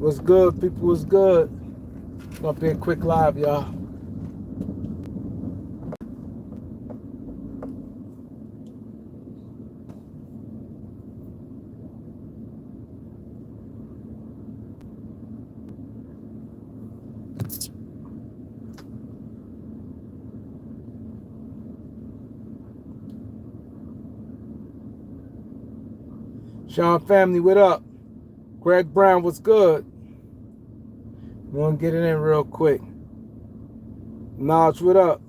What's good, people? What's good? Gonna be a quick live, y'all. Sean family, what up? Greg Brown, what's good? We're gonna get it in real quick. Naj, what up?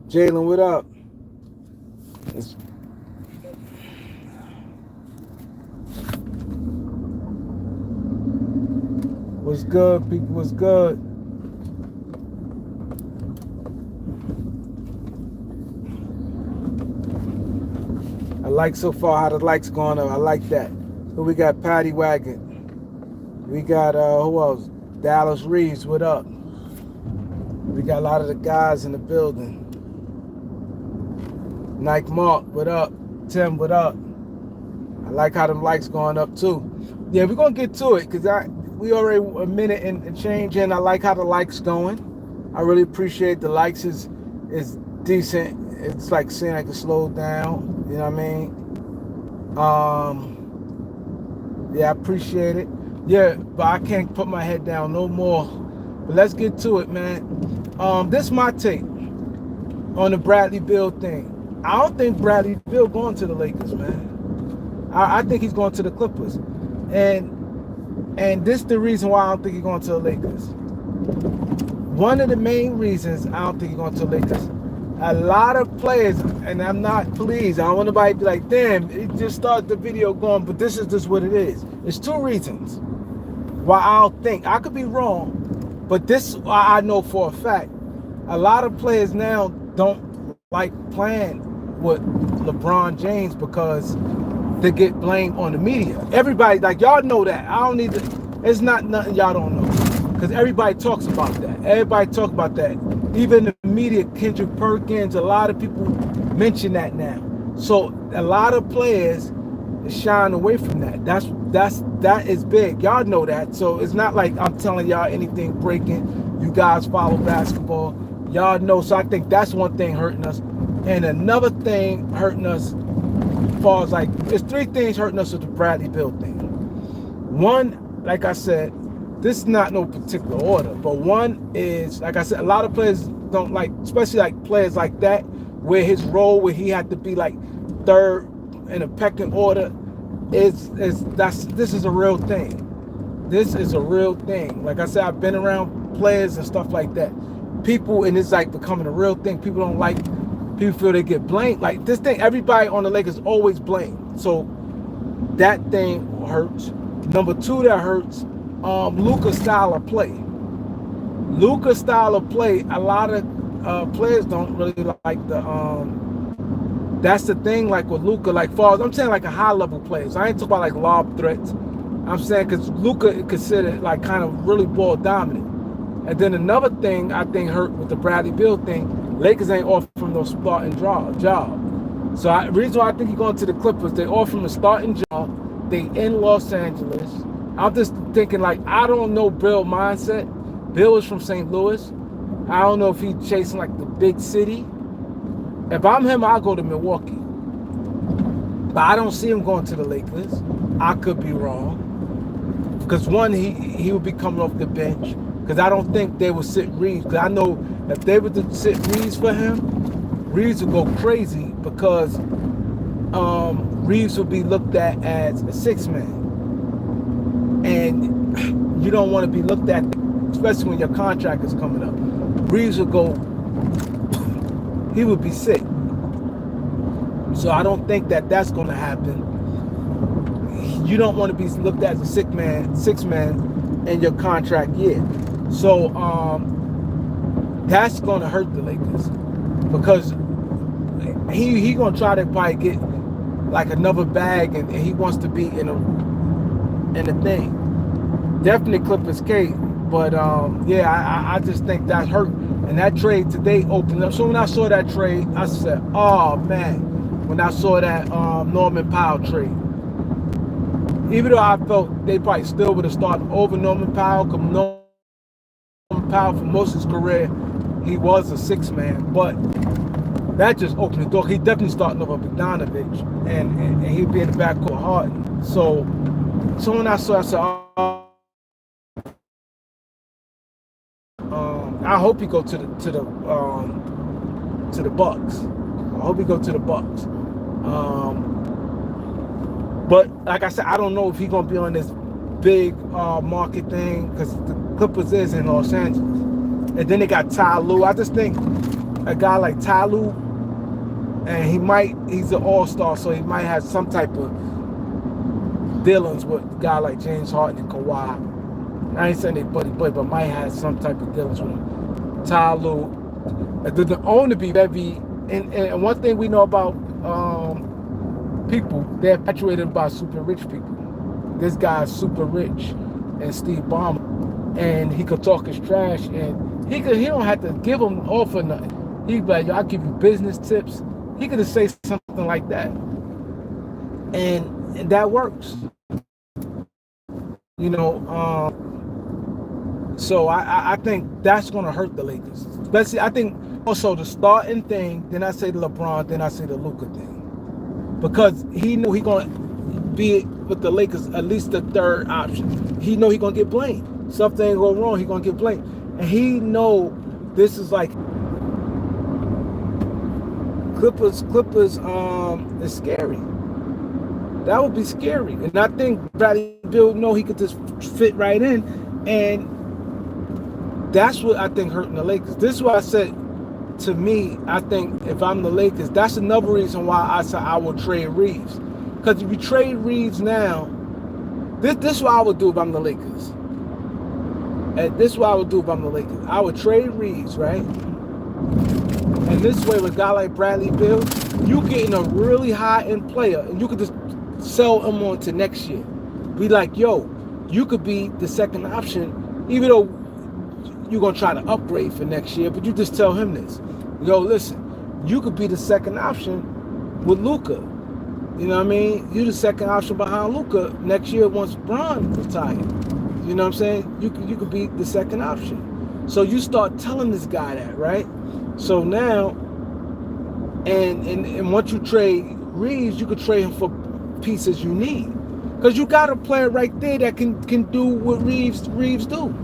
Jalen, what up? What's good, people? What's good? I like so far how the likes going up. I like that. Who we got? Patty Wagon. We got who else? Dallas Reaves, what up? We got a lot of the guys in the building. Nike Mark, what up? Tim, what up? I like how them likes going up too. Yeah, we're gonna get to it because we already a minute and change in. I like how the likes going. I really appreciate the likes is decent. It's like saying I can slow down. You know what I mean? Yeah, I appreciate it. Yeah, but I can't put my head down no more. But let's get to it, man. This is my take on the Bradley Beal thing. I don't think Bradley Beal going to the Lakers, man. I think he's going to the Clippers. And this is the reason why I don't think he's going to the Lakers. One of the main reasons I don't think he's going to the Lakers, a lot of players, and I'm not pleased, I don't want nobody to be like, damn, it just started the video going, but this is just what it is. There's two reasons why I don't think. I could be wrong, but this I know for a fact. A lot of players now don't like playing with LeBron James because they get blamed on the media. Everybody, like, y'all know that. I don't need to, it's not nothing y'all don't know. Because everybody talks about that. Everybody talks about that. Even the media, Kendrick Perkins, a lot of people mention that now. So a lot of players is shying away from that. That is big. Y'all know that. So it's not like I'm telling y'all anything breaking. You guys follow basketball. Y'all know. So I think that's one thing hurting us. And another thing hurting us, as far as like, there's three things hurting us with the Bradley Beal thing. One, like I said, this is not no particular order, but one is, like I said, a lot of players don't like, especially like players like that, where his role, where he had to be like third in a pecking order, this is a real thing. This is a real thing. Like I said, I've been around players and stuff like that. People, and it's like becoming a real thing. People don't like, people feel they get blamed. Like this thing, everybody on the Lakers always blamed. So that thing hurts. Number two that hurts, Luka's style of play. Luka's style of play, a lot of players don't really like the that's the thing, like with Luka, like far as I'm saying, like a high level players. I ain't talking about like lob threats. I'm saying because Luka is considered like kind of really ball dominant. And then another thing I think hurt with the Bradley Beal thing, Lakers ain't offering no starting job. So the reason why I think he's going to the Clippers, they offer him a starting job. They in Los Angeles. I'm just thinking, like, I don't know Bill mindset. Bill is from St. Louis. I don't know if he's chasing like the big city. If I'm him, I'll go to Milwaukee. But I don't see him going to the Lakers. I could be wrong. Because one, he would be coming off the bench. Because I don't think they would sit Reaves. Because I know if they were to sit Reaves for him, Reaves would go crazy because Reaves would be looked at as a six-man. And you don't want to be looked at, especially when your contract is coming up. Reaves would go, he would be sick. So I don't think that that's going to happen. You don't want to be looked at as a six-man in your contract year. So that's going to hurt the Lakers because he going to try to probably get like another bag, and he wants to be in a thing. Definitely Clippers K, but yeah, I just think that hurt. And that trade today opened up. So when I saw that trade, I said, oh man, when I saw that Norman Powell trade, even though I felt they probably still would have started over Norman Powell, because Norman Powell for most of his career, he was a six man, but that just opened the door. He definitely starting over Bogdanovich, and he'd be in the backcourt Harden. So when I saw, I said, I hope he go to the Bucks. I hope he go to the Bucks. But like I said, I don't know if he's gonna be on this big market thing, because the Clippers is in Los Angeles, and then they got Ty Lue. I just think a guy like Ty Lue, and he's an all-star, so he might have some type of dealings with a guy like James Harden and Kawhi. I ain't saying they buddy, but might have some type of dealings with him. Ty Lue, the owner be very, and one thing we know about people, they're infatuated by super rich people. This guy's super rich, and Steve Ballmer, and he could talk his trash, and he don't have to give him offer nothing. He'd be like, yo, I'll give you business tips. He could just say something like that, and that works. You know, so I think that's going to hurt the Lakers. Especially, I think also the starting thing, then I say the LeBron, then I say the Luka thing. Because he knew he going to be with the Lakers at least the third option. He know he going to get blamed. Something go wrong, he going to get blamed. And he know this is like Clippers is scary. That would be scary. And I think Bradley Beal know he could just fit right in, and that's what I think hurting the Lakers. This is what I said. To me, I think if I'm the Lakers, that's another reason why I said I will trade Reaves. Because if you trade Reaves now, this is what I would do if I'm the Lakers. And this is what I would do if I'm the Lakers. I would trade Reaves, right? And this way, with a guy like Bradley Beal, you getting a really high-end player, and you could just sell him on to next year. Be like, yo, you could be the second option, even though you're going to try to upgrade for next year, but you just tell him this. Yo, listen, you could be the second option with Luka. You know what I mean? You're the second option behind Luka next year once Bron retired. You know what I'm saying? You could be the second option. So you start telling this guy that, right? So now, and once you trade Reaves, you could trade him for pieces you need. Because you got a player right there that can do what Reaves do.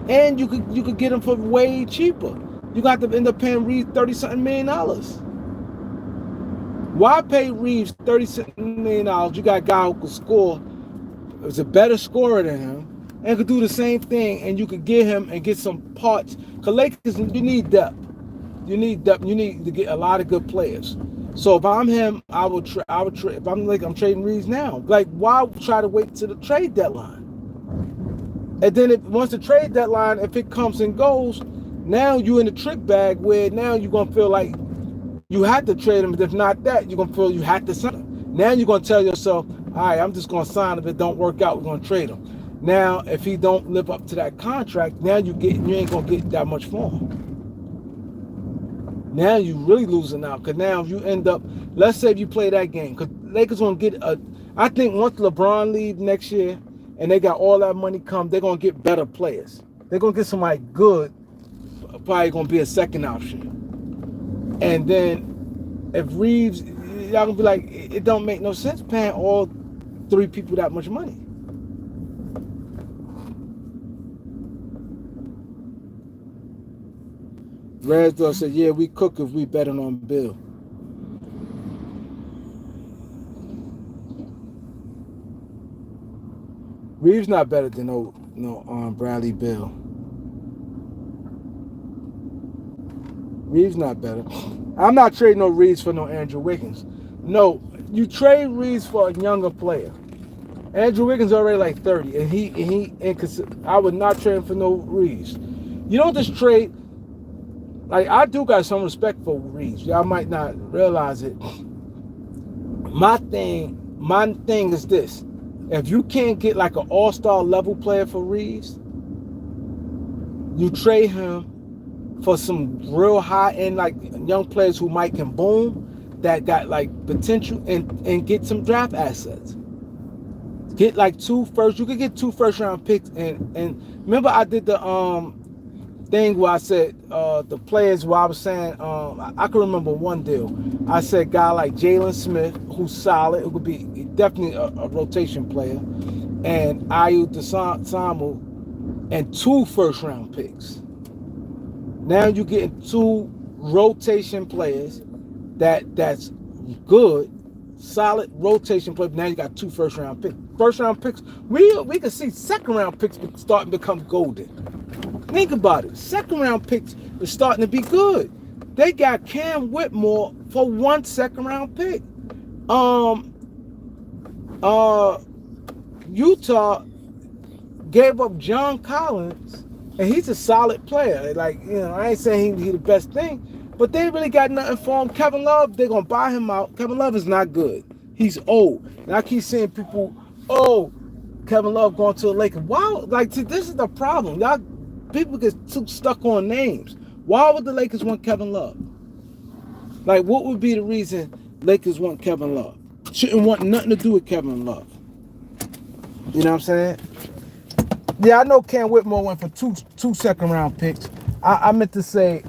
And you could get him for way cheaper. You got to end up paying Reaves $30-something million. Why pay Reaves $30-something million? You got a guy who could score, is a better scorer than him, and could do the same thing, and you could get him and get some parts. Because Lakers, you need depth. You need depth. You need to get a lot of good players. So if I'm him, I would trade. If I'm like, I'm trading Reaves now. Like, why try to wait to the trade deadline? And then once the trade deadline, if it comes and goes, now you in the trick bag where now you're going to feel like you had to trade him. But if not that, you're going to feel you had to sign him. Now you're going to tell yourself, all right, I'm just going to sign him. If it don't work out, we're going to trade him. Now, if he don't live up to that contract, now you ain't going to get that much for him. Now you really losing out. Because now if you end up, let's say if you play that game, because Lakers going to get I think once LeBron leaves next year, and they got all that money come, they're going to get better players. They're going to get somebody good, probably going to be a second option. And then if Reaves, y'all going to be like, it don't make no sense paying all three people that much money. Razdor said, yeah, we cook if we betting on Bill. Reaves not better than Bradley Beal. Reaves not better. I'm not trading no Reaves for no Andrew Wiggins. No, you trade Reaves for a younger player. Andrew Wiggins already like 30, and I would not trade him for no Reaves. You don't just trade. Like, I do got some respect for Reaves. Y'all might not realize it. My thing is this. If you can't get like an all-star level player for Reaves, you trade him for some real high-end like young players who might can boom, that got like potential, and get some draft assets. Get like you could get 2 first-round picks, and remember I did the thing where I said the players where I was saying I can remember one deal. I said guy like Jalen Smith, who's solid, it would be definitely a rotation player, and Ayu Dosunmu, and 2 first-round picks. Now you're getting 2 rotation players that's good, solid rotation players. Now you got 2 first-round picks. First-round picks, we can see second-round picks starting to become golden. Think about it. Second-round picks are starting to be good. They got Cam Whitmore for 1 second-round pick. Utah gave up John Collins, and he's a solid player. Like, I ain't saying he's the best thing, but they really got nothing for him. Kevin Love, they're gonna buy him out. Kevin Love is not good. He's old. And I keep seeing people, Kevin Love going to the Lakers. Wow, like, see, this is the problem. People get too stuck on names. Why would the Lakers want Kevin Love? Like, what would be the reason Lakers want Kevin Love? Shouldn't want nothing to do with Kevin Love. You know what I'm saying? Yeah, I know Cam Whitmore went for two second-round picks. I meant to say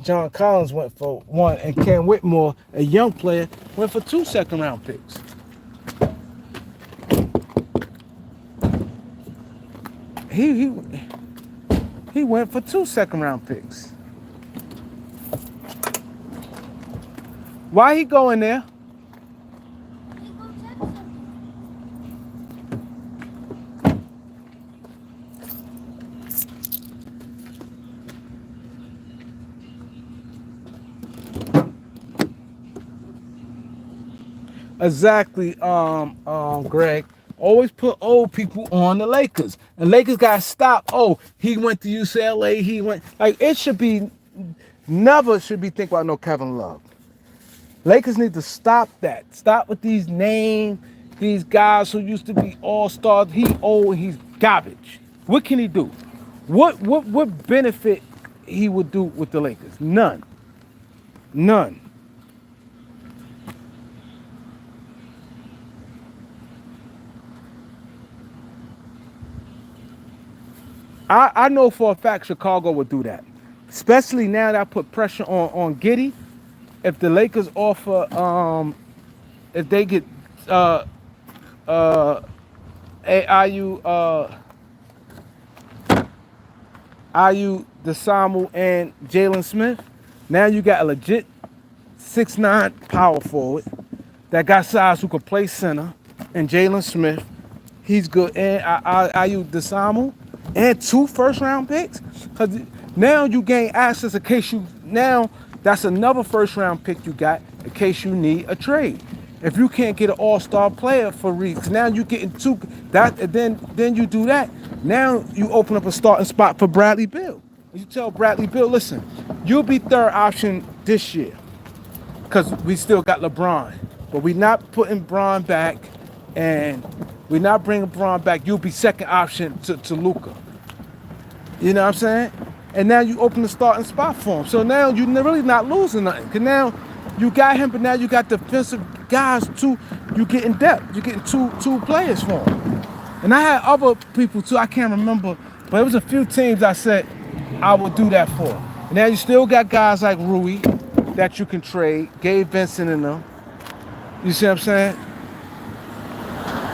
John Collins went for 1, and Cam Whitmore, a young player, went for 2 second-round picks. He went for 2 second-round picks. Why he going there? Exactly, Greg. Always put old people on the Lakers. And Lakers got to stop. Oh, he went to UCLA. He went. Like, it should be, never should be think about no Kevin Love. Lakers need to stop that. Stop with these names, these guys who used to be all-stars. He old, he's garbage. What can he do? What benefit he would do with the Lakers? None. I know for a fact Chicago would do that. Especially now that I put pressure on Giddey. If the Lakers offer, if they get Ayu Dosunmu and Jalen Smith, now you got a legit 6'9" power forward that got size who could play center, and Jalen Smith, he's good, and Ayu Dosunmu, and 2 first-round picks. Because now you gain access in case you, now that's another first-round pick you got in case you need a trade. If you can't get an all-star player for Reaves, now you're getting 2. That, and then you do that. Now you open up a starting spot for Bradley Beal. You tell Bradley Beal, listen, you'll be 3rd option this year because we still got LeBron. But we're not putting Bron back, and we're not bringing Bron back. You'll be 2nd option to Luka. You know what I'm saying? And now you open the starting spot for him. So now you're really not losing nothing. Because now you got him, but now you got defensive guys too. You getting depth. You're getting two players for him. And I had other people too. I can't remember. But it was a few teams I said I would do that for. And now you still got guys like Rui that you can trade. Gabe Vincent and them. You see what I'm saying?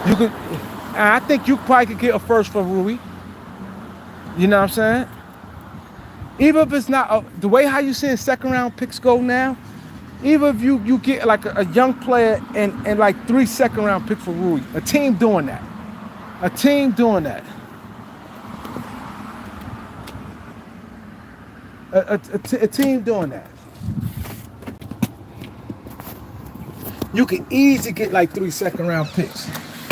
You could. I think you probably could get a first for Rui. You know what I'm saying? Even if it's not the way how you seeing 2nd-round picks go now, even if you get like a young player and like 3 2nd-round picks for Rui, a team doing that. A team doing that. A team doing that. You can easily get like 3 2nd-round picks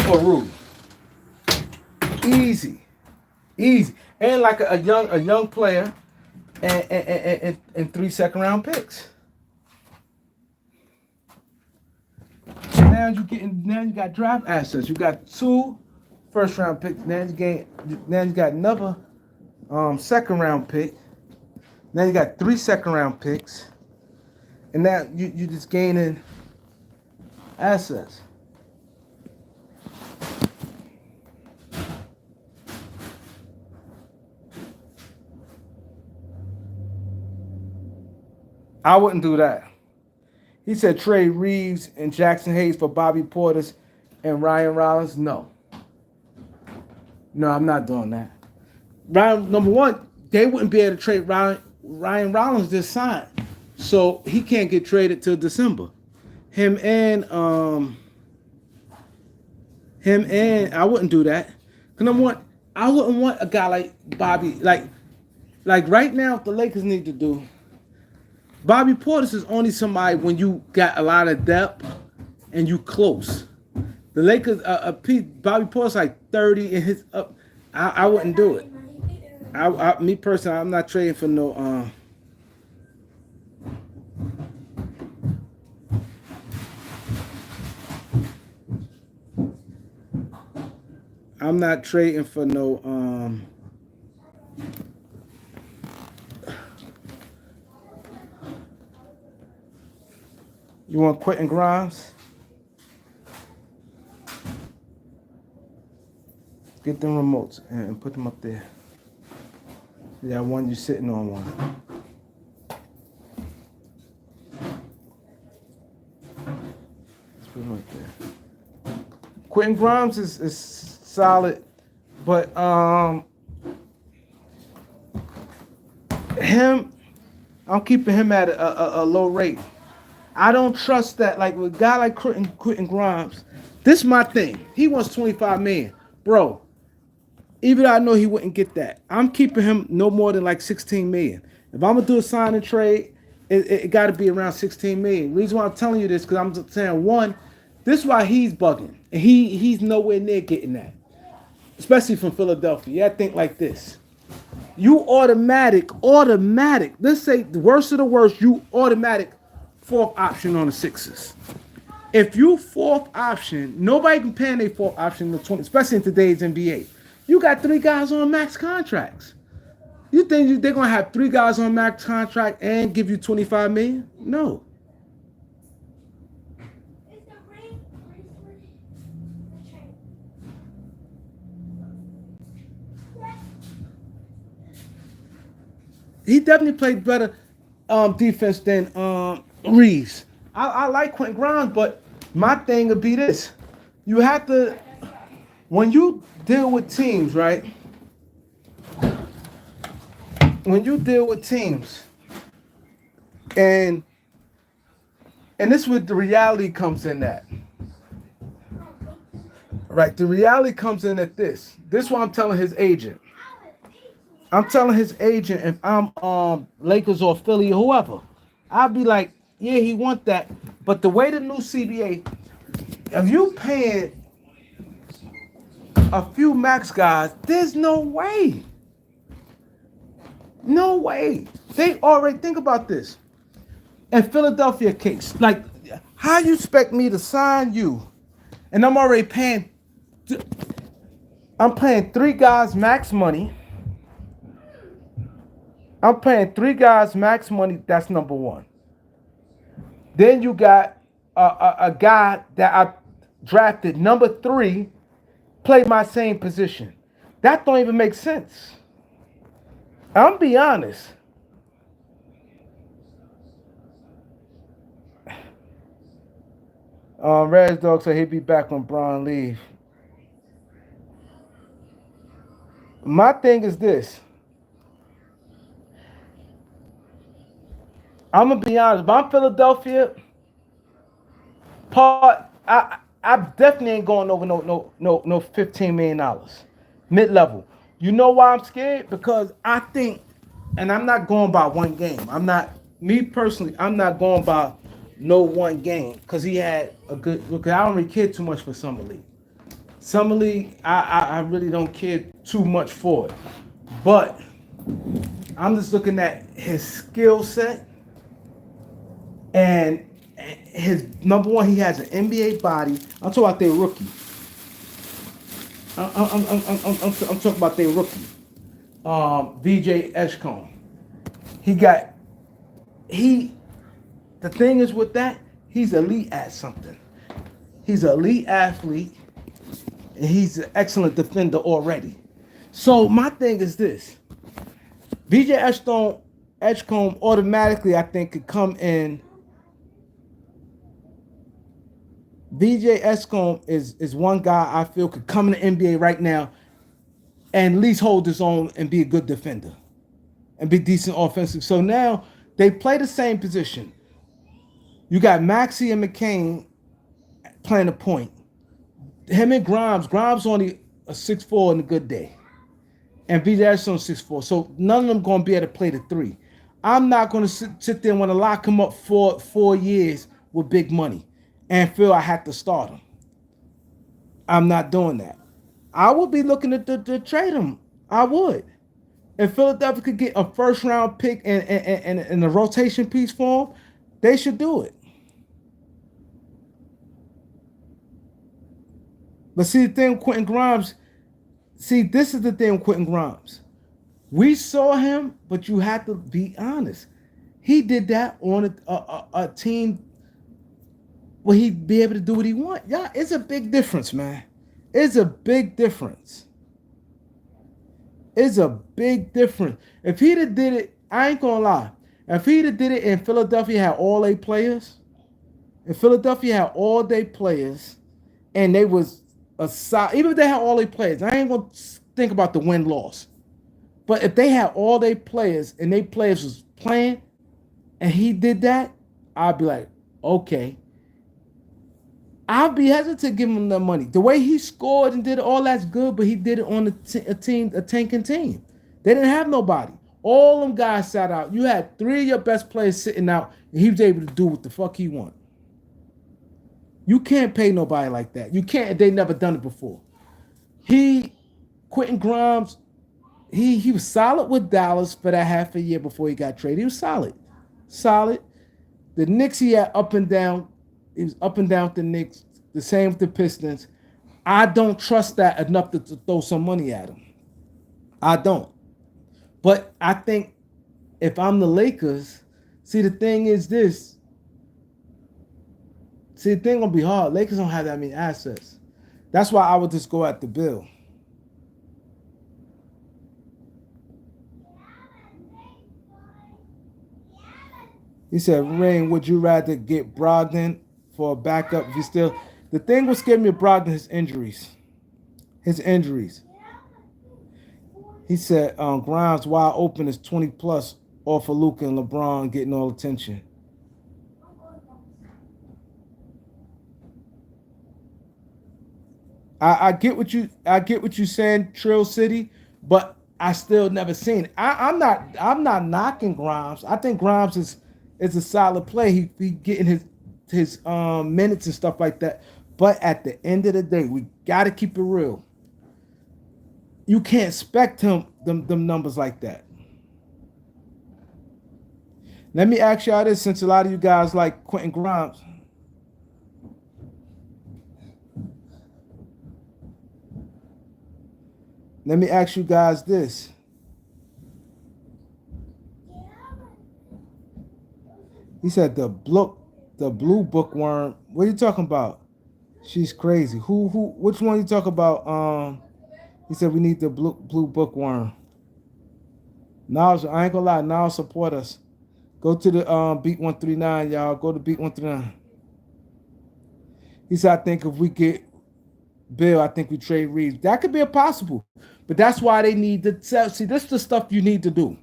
for Rui. Easy. And like a young player and 3 2nd-round picks. Now you got draft assets. You got 2 1st-round picks. Now you got another 2nd-round pick. Now you got 3 second-round picks, and now you just gaining assets. I wouldn't do that. He said trade Reaves and Jackson Hayes for Bobby Portis and Ryan Rollins. No. No, I'm not doing that. Number one, they wouldn't be able to trade Ryan Rollins just signed. So he can't get traded till December. Him and I wouldn't do that. Cause I wouldn't want a guy like Bobby, like right now, what the Lakers need to do. Bobby Portis is only somebody when you got a lot of depth and you close. The Lakers, Bobby Portis like 30 in his up. I wouldn't do it. Me personally, I'm not trading for no. I'm not trading for no. You want Quentin Grimes? Get them remotes and put them up there. Yeah, one you're sitting on one. Let's put him right there. Quentin Grimes is solid, but him, I'm keeping him at a low rate. I don't trust that. Like with a guy like Quentin Grimes, this is my thing. He wants $25 million, bro. Even though I know he wouldn't get that, I'm keeping him no more than like $16 million. If I'm gonna do a sign and trade, it got to be around $16 million. The reason why I'm telling you this because I'm saying one, this is why he's bugging, and he's nowhere near getting that, especially from Philadelphia. Yeah, I think like this. You automatic. Let's say the worst of the worst, you automatic fourth option on the Sixers. If you fourth option, nobody can pay their fourth option in the 20, especially in today's NBA. You got 3 guys on max contracts. You think they're gonna have 3 guys on max contract and give you $25 million? No. He definitely played better defense than Reaves. I like Quentin Grimes, but my thing would be this. You have to, when you deal with teams, right? When you deal with teams, and this is where the reality comes in at. Right, the reality comes in at this. This is what I'm telling his agent. I'm telling his agent if I'm Lakers or Philly or whoever, I'll be like, yeah, he want that. But the way the new CBA, if you paying a few max guys, there's no way. No way. They already think about this. In Philadelphia case, like, how you expect me to sign you, and I'm already paying. I'm paying 3 guys max money. I'm paying 3 guys max money. That's number one. Then you got a guy that I drafted number 3, play my same position. That don't even make sense. I'm be honest. Red Dog said he'll be back when Braun leave. My thing is this. I'm gonna be honest. If I'm Philadelphia, I definitely ain't going over no $15 million mid-level. You know why I'm scared? Because I think, and I'm not going by one game. I'm not going by no one game because he had a good look. I don't really care too much for Summer League. Summer League, I really don't care too much for it. But I'm just looking at his skill set and his number one. He has an NBA body. I'm talking about their rookie. I'm talking about their rookie. VJ Eshcombe. He got he. The thing is with that, he's elite at something. He's an elite athlete, and he's an excellent defender already. So my thing is this: BJ Edgecombe automatically, I think, could come in. BJ Edgecombe is one guy I feel could come in the NBA right now and at least hold his own and be a good defender and be decent offensive. So now they play the same position. You got Maxey and McCain playing the point. Him and Grimes only a 6'4" in a good day. And BJ Edgecombe 6'4". So none of them going to be able to play the three. I'm not going to sit there and want to lock him up for 4 years with big money and feel I have to start him. I'm not doing that. I would be looking to trade him. I would. If Philadelphia could get a first round pick and a rotation piece for him, they should do it. But see the thing with Quentin Grimes, this is the thing with Quentin Grimes. We saw him, but you have to be honest. He did that on a team where he'd be able to do what he wants. Yeah, it's a big difference, man. It's a big difference. It's a big difference. If he'd have did it, I ain't gonna lie. If he'd have did it in Philadelphia had all their players, if Philadelphia had all their players, and they was even if they had all their players, I ain't gonna think about the win-loss. But if they had all their players and their players was playing, and he did that, I'd be like, okay. I'd be hesitant to give him the money. The way he scored and did all that's good, but he did it on a tanking team. They didn't have nobody. All them guys sat out. You had 3 of your best players sitting out, and he was able to do what the fuck he want. You can't pay nobody like that. You can't. They never done it before. Quentin Grimes, he was solid with Dallas for that half a year before he got traded. He was solid. The Knicks, he had up and down. He was up and down with the Knicks. The same with the Pistons. I don't trust that enough to throw some money at him. I don't. But I think if I'm the Lakers, the thing is this. The thing gonna be hard. Lakers don't have that many assets. That's why I would just go at the Beal. He said, Rain, would you rather get Brogdon for a backup if you still... The thing what scared me of Brogdon, his injuries. He said, Grimes wide open is 20 plus off of Luka and LeBron getting all attention. I get what you saying, Trill City, but I still never seen it. I'm not knocking Grimes. I think Grimes is a solid play. He getting his minutes and stuff like that. But at the end of the day, we gotta keep it real. You can't expect them numbers like that. Let me ask y'all this, since a lot of you guys like Quentin Grimes. Let me ask you guys this. He said the blue bookworm. What are you talking about? She's crazy. Which one you talk about? He said we need the blue bookworm. Now I ain't gonna lie, now support us. Go to the Beat 139, y'all. Go to Beat 139. He said, I think if we get Bill, I think we trade Reaves. That could be a possible. But that's why they need to tell. See, this is the stuff you need to do.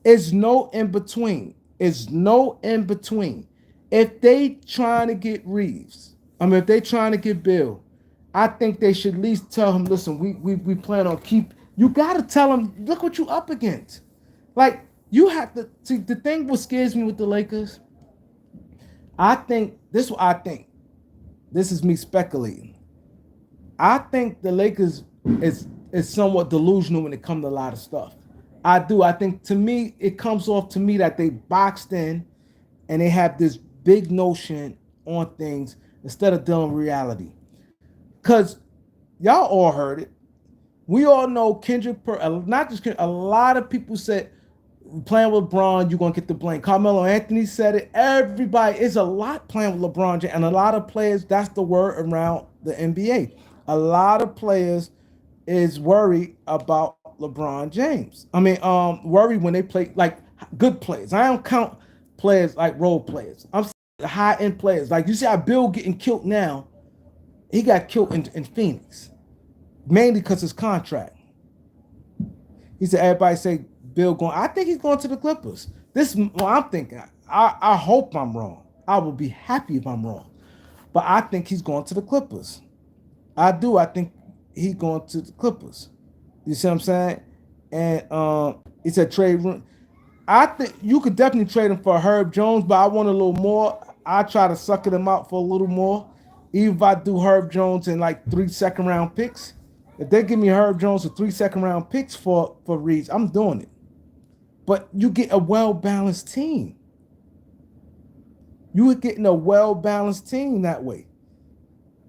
It's no in between. It's no in between. If they trying to get Reaves, if they trying to get Bill, I think they should at least tell him, listen, we plan on keep. You got to tell him, look what you up against. Like, you have to see the thing what scares me with the Lakers. I think this is what I think. This is me speculating. I think the Lakers is somewhat delusional when it comes to a lot of stuff. I do. I think to me, it comes off to me that they boxed in and they have this big notion on things instead of dealing with reality. Because y'all all heard it. We all know Kendrick, not just Kendrick, a lot of people said playing with LeBron, you're gonna get the blame. Carmelo Anthony said it. Everybody, it's a lot playing with LeBron James, and a lot of players. That's the word around the NBA. A lot of players is worried about LeBron James. I mean, worried when they play like good players. I don't count players like role players. I'm saying high end players. Like you see how Bill getting killed now. He got killed in Phoenix, mainly because his contract. He said everybody say Bill going. I think he's going to the Clippers. This is what I'm thinking. I hope I'm wrong. I will be happy if I'm wrong. But I think he's going to the Clippers. I do. I think he's going to the Clippers. You see what I'm saying? And he said trade room. I think you could definitely trade him for Herb Jones, but I want a little more. I try to sucker him out for a little more. Even if I do Herb Jones and like 3 second-round picks, if they give me Herb Jones with 3 second-round picks for Reaves, I'm doing it. But you get a well-balanced team. You are getting a well-balanced team that way.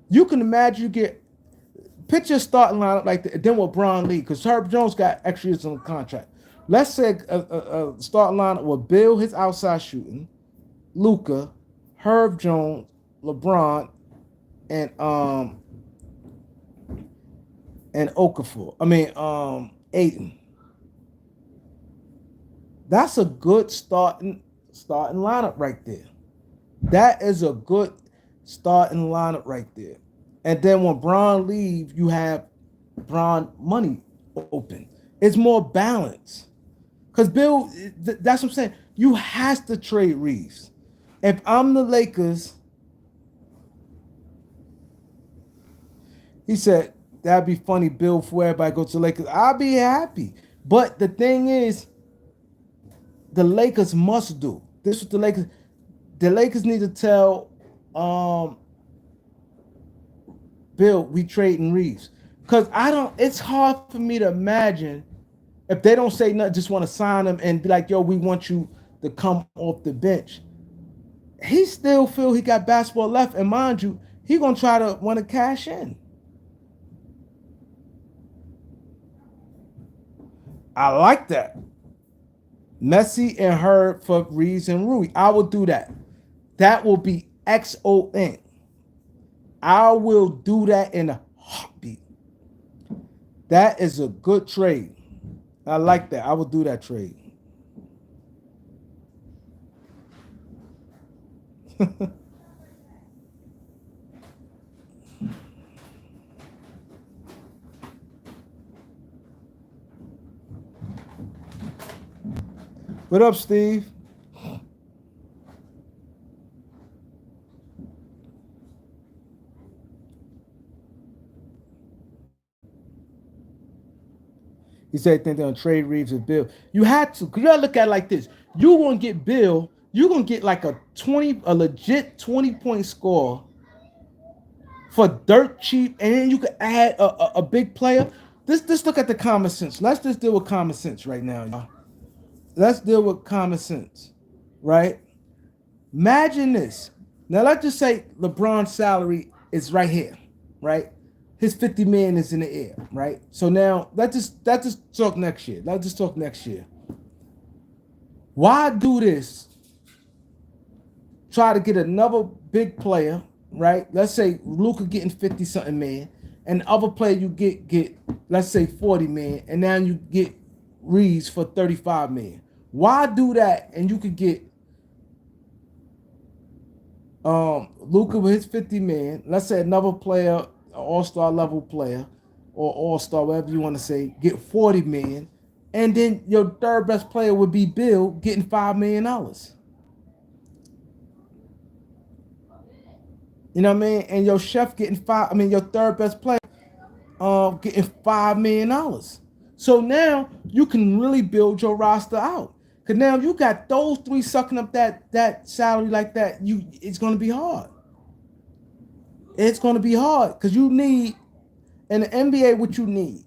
You can imagine you get picture starting lineup like that, then with Bron Lee, because Herb Jones got extra years on the contract. Let's say a starting lineup with Bill, his outside shooting, Luka, Herb Jones, LeBron, and Okafor. I mean Ayton. That's a good starting lineup right there. That is a good starting lineup right there. And then when Bron leaves, you have Bron money open. It's more balanced. Because Bill, that's what I'm saying. You has to trade Reaves. If I'm the Lakers, he said, that'd be funny, Bill, for everybody go to the Lakers. I'll be happy. But the thing is, the Lakers must do. This is the Lakers. The Lakers need to tell Bill, we trading Reaves. Because it's hard for me to imagine if they don't say nothing, just want to sign him and be like, yo, we want you to come off the bench. He still feel he got basketball left. And mind you, he going to try to want to cash in. I like that. Messi and Herb for Reaves and Rui. I will do that. That will be XON. I will do that in a heartbeat. That is a good trade. I like that. I will do that trade. What up, Steve? He said, think they're going to trade Reaves with Bill. You had to, because you got to look at it like this. You're going to get Bill, you're going to get like a legit 20-point score for dirt cheap, and then you could add a big player. Let's look at the common sense. Let's just deal with common sense right now, y'all. Let's deal with common sense, right? Imagine this. Now, let's just say LeBron's salary is right here, right? His 50 million is in the air, right? So now let's just talk next year. Let's just talk next year. Why do this? Try to get another big player, right? Let's say Luka getting 50 something million, and the other player you get let's say 40 million, and now you get Reaves for 35 million. Why do that? And you could get Luka with his 50 million. Let's say another player, an all-star level player, or all-star, whatever you want to say, get 40 million, and then your third best player would be Bill getting $5 million. You know what I mean? And your chef getting your third best player getting $5 million. So now you can really build your roster out. Because now you got those three sucking up that salary like that, it's going to be hard. It's going to be hard because you need, in the NBA, what you need.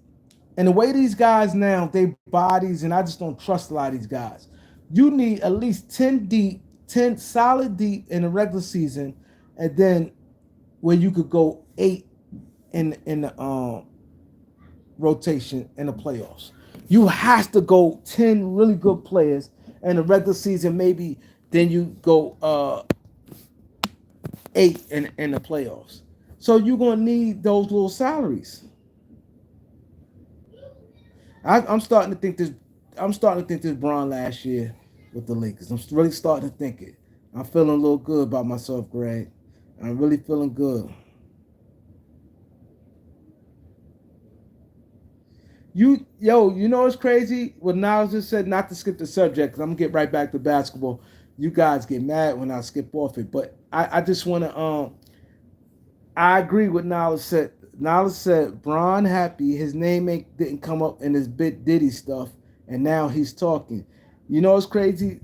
And the way these guys now, they bodies, and I just don't trust a lot of these guys. You need at least 10 deep, 10 solid deep in the regular season, and then where you could go 8 in the rotation in the playoffs. You have to go 10 really good players in the regular season, maybe then you go 8 in the playoffs. So you're gonna need those little salaries. I'm starting to think this. I'm starting to think this Bron last year with the Lakers. I'm really starting to think it. I'm feeling a little good about myself, Greg. I'm really feeling good. You know what's crazy? What Niles just said, not to skip the subject, because I'm gonna get right back to basketball. You guys get mad when I skip off it, but I just want to I agree with Niles said. Niles said Bron happy his name didn't come up in his bit Diddy stuff, and now he's talking. You know what's crazy?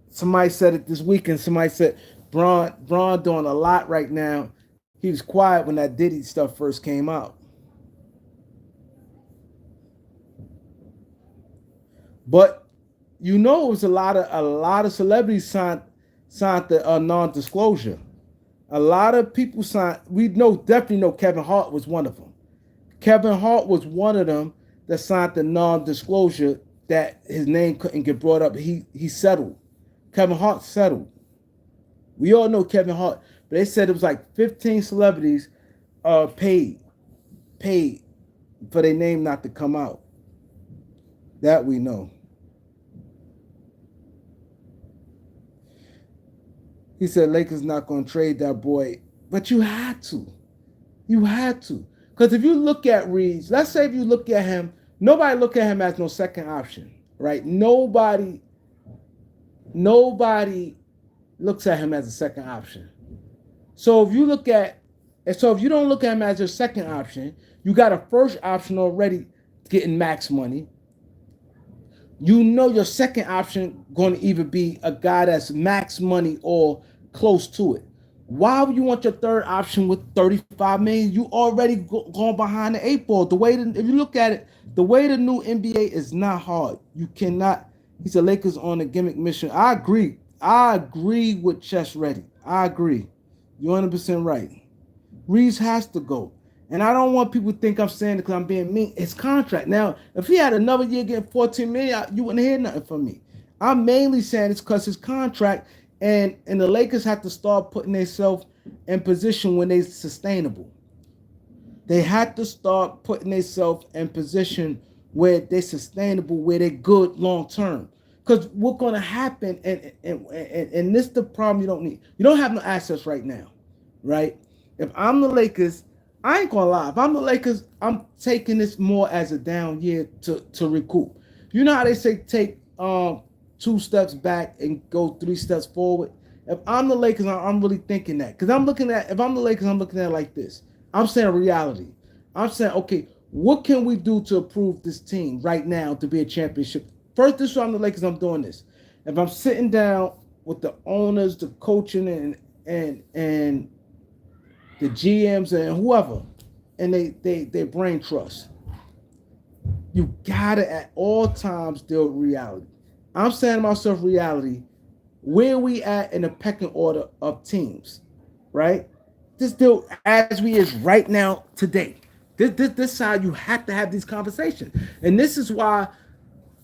Somebody said it this weekend. Somebody said Bron doing a lot right now. He was quiet when that Diddy stuff first came out. But you know, it was a lot of celebrities signed the non-disclosure. A lot of people signed. We know definitely know Kevin Hart was one of them. Kevin Hart was one of them that signed the non-disclosure that his name couldn't get brought up. He settled. Kevin Hart settled. We all know Kevin Hart, but they said it was like 15 celebrities paid for their name not to come out. That we know. He said Lakers not going to trade that boy, but you had to. You had to. Because if you look at Reaves, let's say if you look at him, nobody look at him as no second option, right? Nobody looks at him as a second option. So if you look at, and so if you don't look at him as your second option, you got a first option already getting max money. You know your second option going to either be a guy that's max money or close to it. Why would you want your third option with 35 million? You already gone behind the eight ball. If you look at it, the way the new NBA is not hard. You cannot. He said Lakers on a gimmick mission. I agree. I agree with Chess Ready. I agree. You're 100% right. Reaves has to go. And I don't want people to think I'm saying it because I'm being mean. It's contract. Now, if he had another year getting 14 million, you wouldn't hear nothing from me. I'm mainly saying it's because his contract and the Lakers have to start putting themselves in position when they're sustainable. They had to start putting themselves in position where they're sustainable, where they're good long term. Because what's going to happen, and this is the problem you don't need. You don't have no assets right now, right? If I'm the Lakers, I ain't gonna lie. If I'm the Lakers, I'm taking this more as a down year to recoup. You know how they say take 2 steps back and go 3 steps forward. If I'm the Lakers, I'm really thinking that because if I'm the Lakers, I'm looking at it like this. I'm saying reality. I'm saying, okay, what can we do to improve this team right now to be a championship? First, this is why I'm the Lakers. I'm doing this. If I'm sitting down with the owners, the coaching, and the GMs and whoever, and they brain trust. You gotta at all times deal with reality. I'm saying to myself reality, where we at in the pecking order of teams, right? This deal as we is right now today. This side you have to have these conversations. And this is why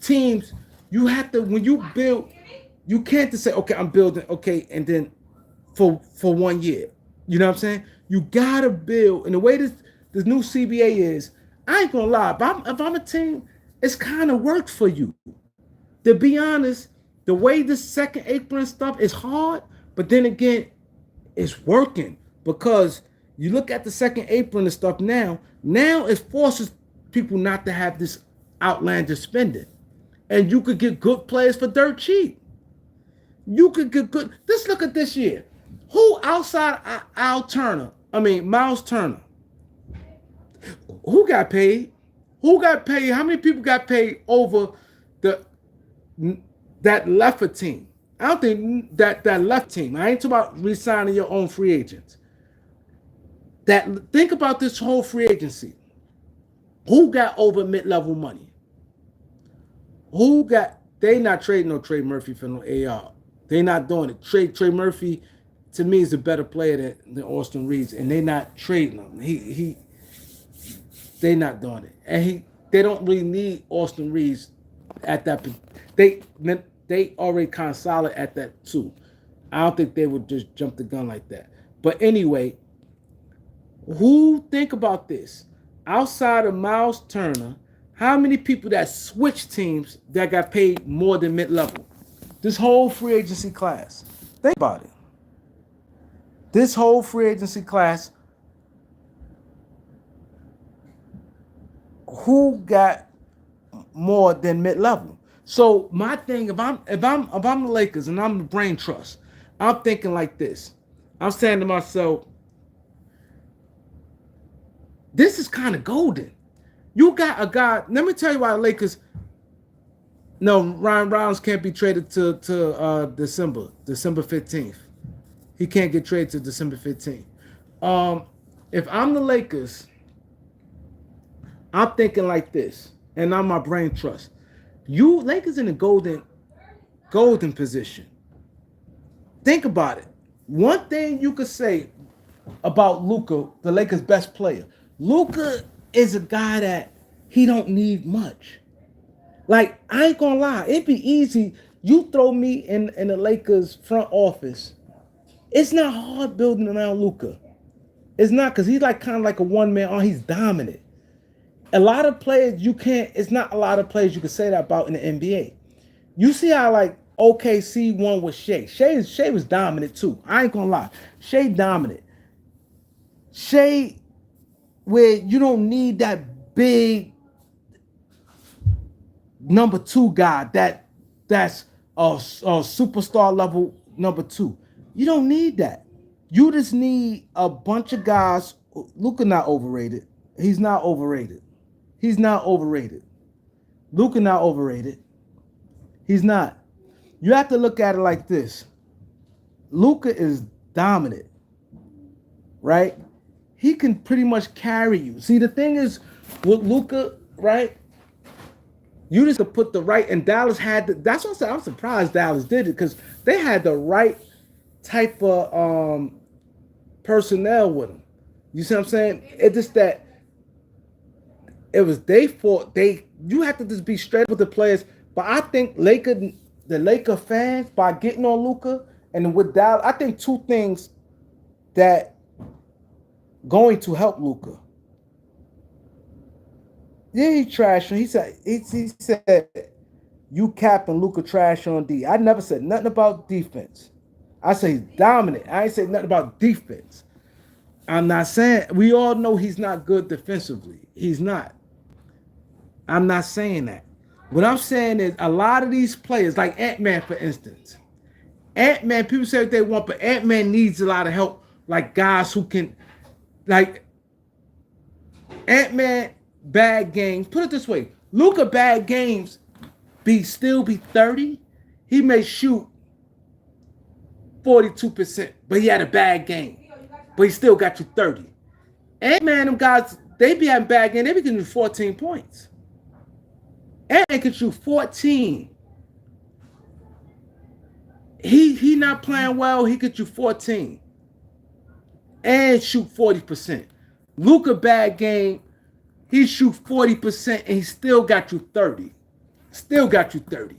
teams, you have to, when you build, you can't just say, okay, I'm building, okay, and then for 1 year. You know what I'm saying? You gotta build. And the way this new CBA is, I ain't gonna lie. If I'm a team, it's kind of worked for you. To be honest, the way this second apron stuff is hard, but then again, it's working because you look at the second apron and stuff now. Now it forces people not to have this outlandish spending, and you could get good players for dirt cheap. You could get good. Just look at this year. Who outside Miles Turner? Who got paid? Who got paid? How many people got paid over the that left a team? I don't think that left team. I ain't talking about re-signing your own free agents. Think about this whole free agency. Who got over mid-level money? Who got? They not trading no Trey Murphy for no AR. They not doing it. Trey Murphy, to me, is a better player than Austin Reaves, and they not trading him. They not doing it. And they don't really need Austin Reaves at that. They already kind of solid at that too. I don't think they would just jump the gun like that. But anyway, who think about this? Outside of Miles Turner, how many people that switched teams that got paid more than mid-level? This whole free agency class. Think about it. This whole free agency class, who got more than mid-level? So my thing, if I'm the Lakers and I'm the brain trust, I'm thinking like this. I'm saying to myself, this is kind of golden. You got a guy. Let me tell you why the Lakers. No, Ryan Rounds can't be traded to December 15th. He can't get traded to December 15th. If I'm the Lakers, I'm thinking like this, and I'm my brain trust. You Lakers in a golden position. Think about it. One thing you could say about Luka, the Lakers' best player. Luka is a guy that he don't need much. Like, I ain't gonna lie, it'd be easy. You throw me in the Lakers front office. It's not hard building around Luka. It's not, because he's like kind of like a one-man army. He's dominant. A lot of players it's not a lot of players you can say that about in the NBA. You see how like OKC won with Shea. Shea was dominant too. I ain't gonna lie. Shea dominant. Shea, where you don't need that big number two guy that's a superstar level number two. You don't need that. You just need a bunch of guys. Luka not overrated. He's not overrated. He's not overrated. Luka not overrated. He's not. You have to look at it like this. Luka is dominant, right? He can pretty much carry you. See, the thing is with Luka, right? You just could put the right, and Dallas had that's what I'm surprised Dallas did it, because they had the right type of personnel with him. You see what I'm saying? It's just that it was they fought. You have to just be straight with the players. But I think the Laker fans, by getting on Luka and with Dallas, I think two things that going to help Luka. Yeah, he trashed him. He said you capping Luka trash on D. I never said nothing about defense. I say he's dominant. I ain't said nothing about defense. I'm not saying, we all know he's not good defensively. He's not. I'm not saying that. What I'm saying is a lot of these players, like Ant-Man, for instance. Ant-Man, people say what they want, but Ant-Man needs a lot of help. Like guys who can, like Ant-Man, bad games. Put it this way. Luka bad games still be 30. He may shoot 42%, but he had a bad game. But he still got you 30. Ant-Man, them guys, they be having bad games. They be getting you 14 points. Ant-Man gets you 14. He not playing well. He gets you 14. And shoot 40%. Luka bad game. He shoot 40% and he still got you 30. Still got you 30.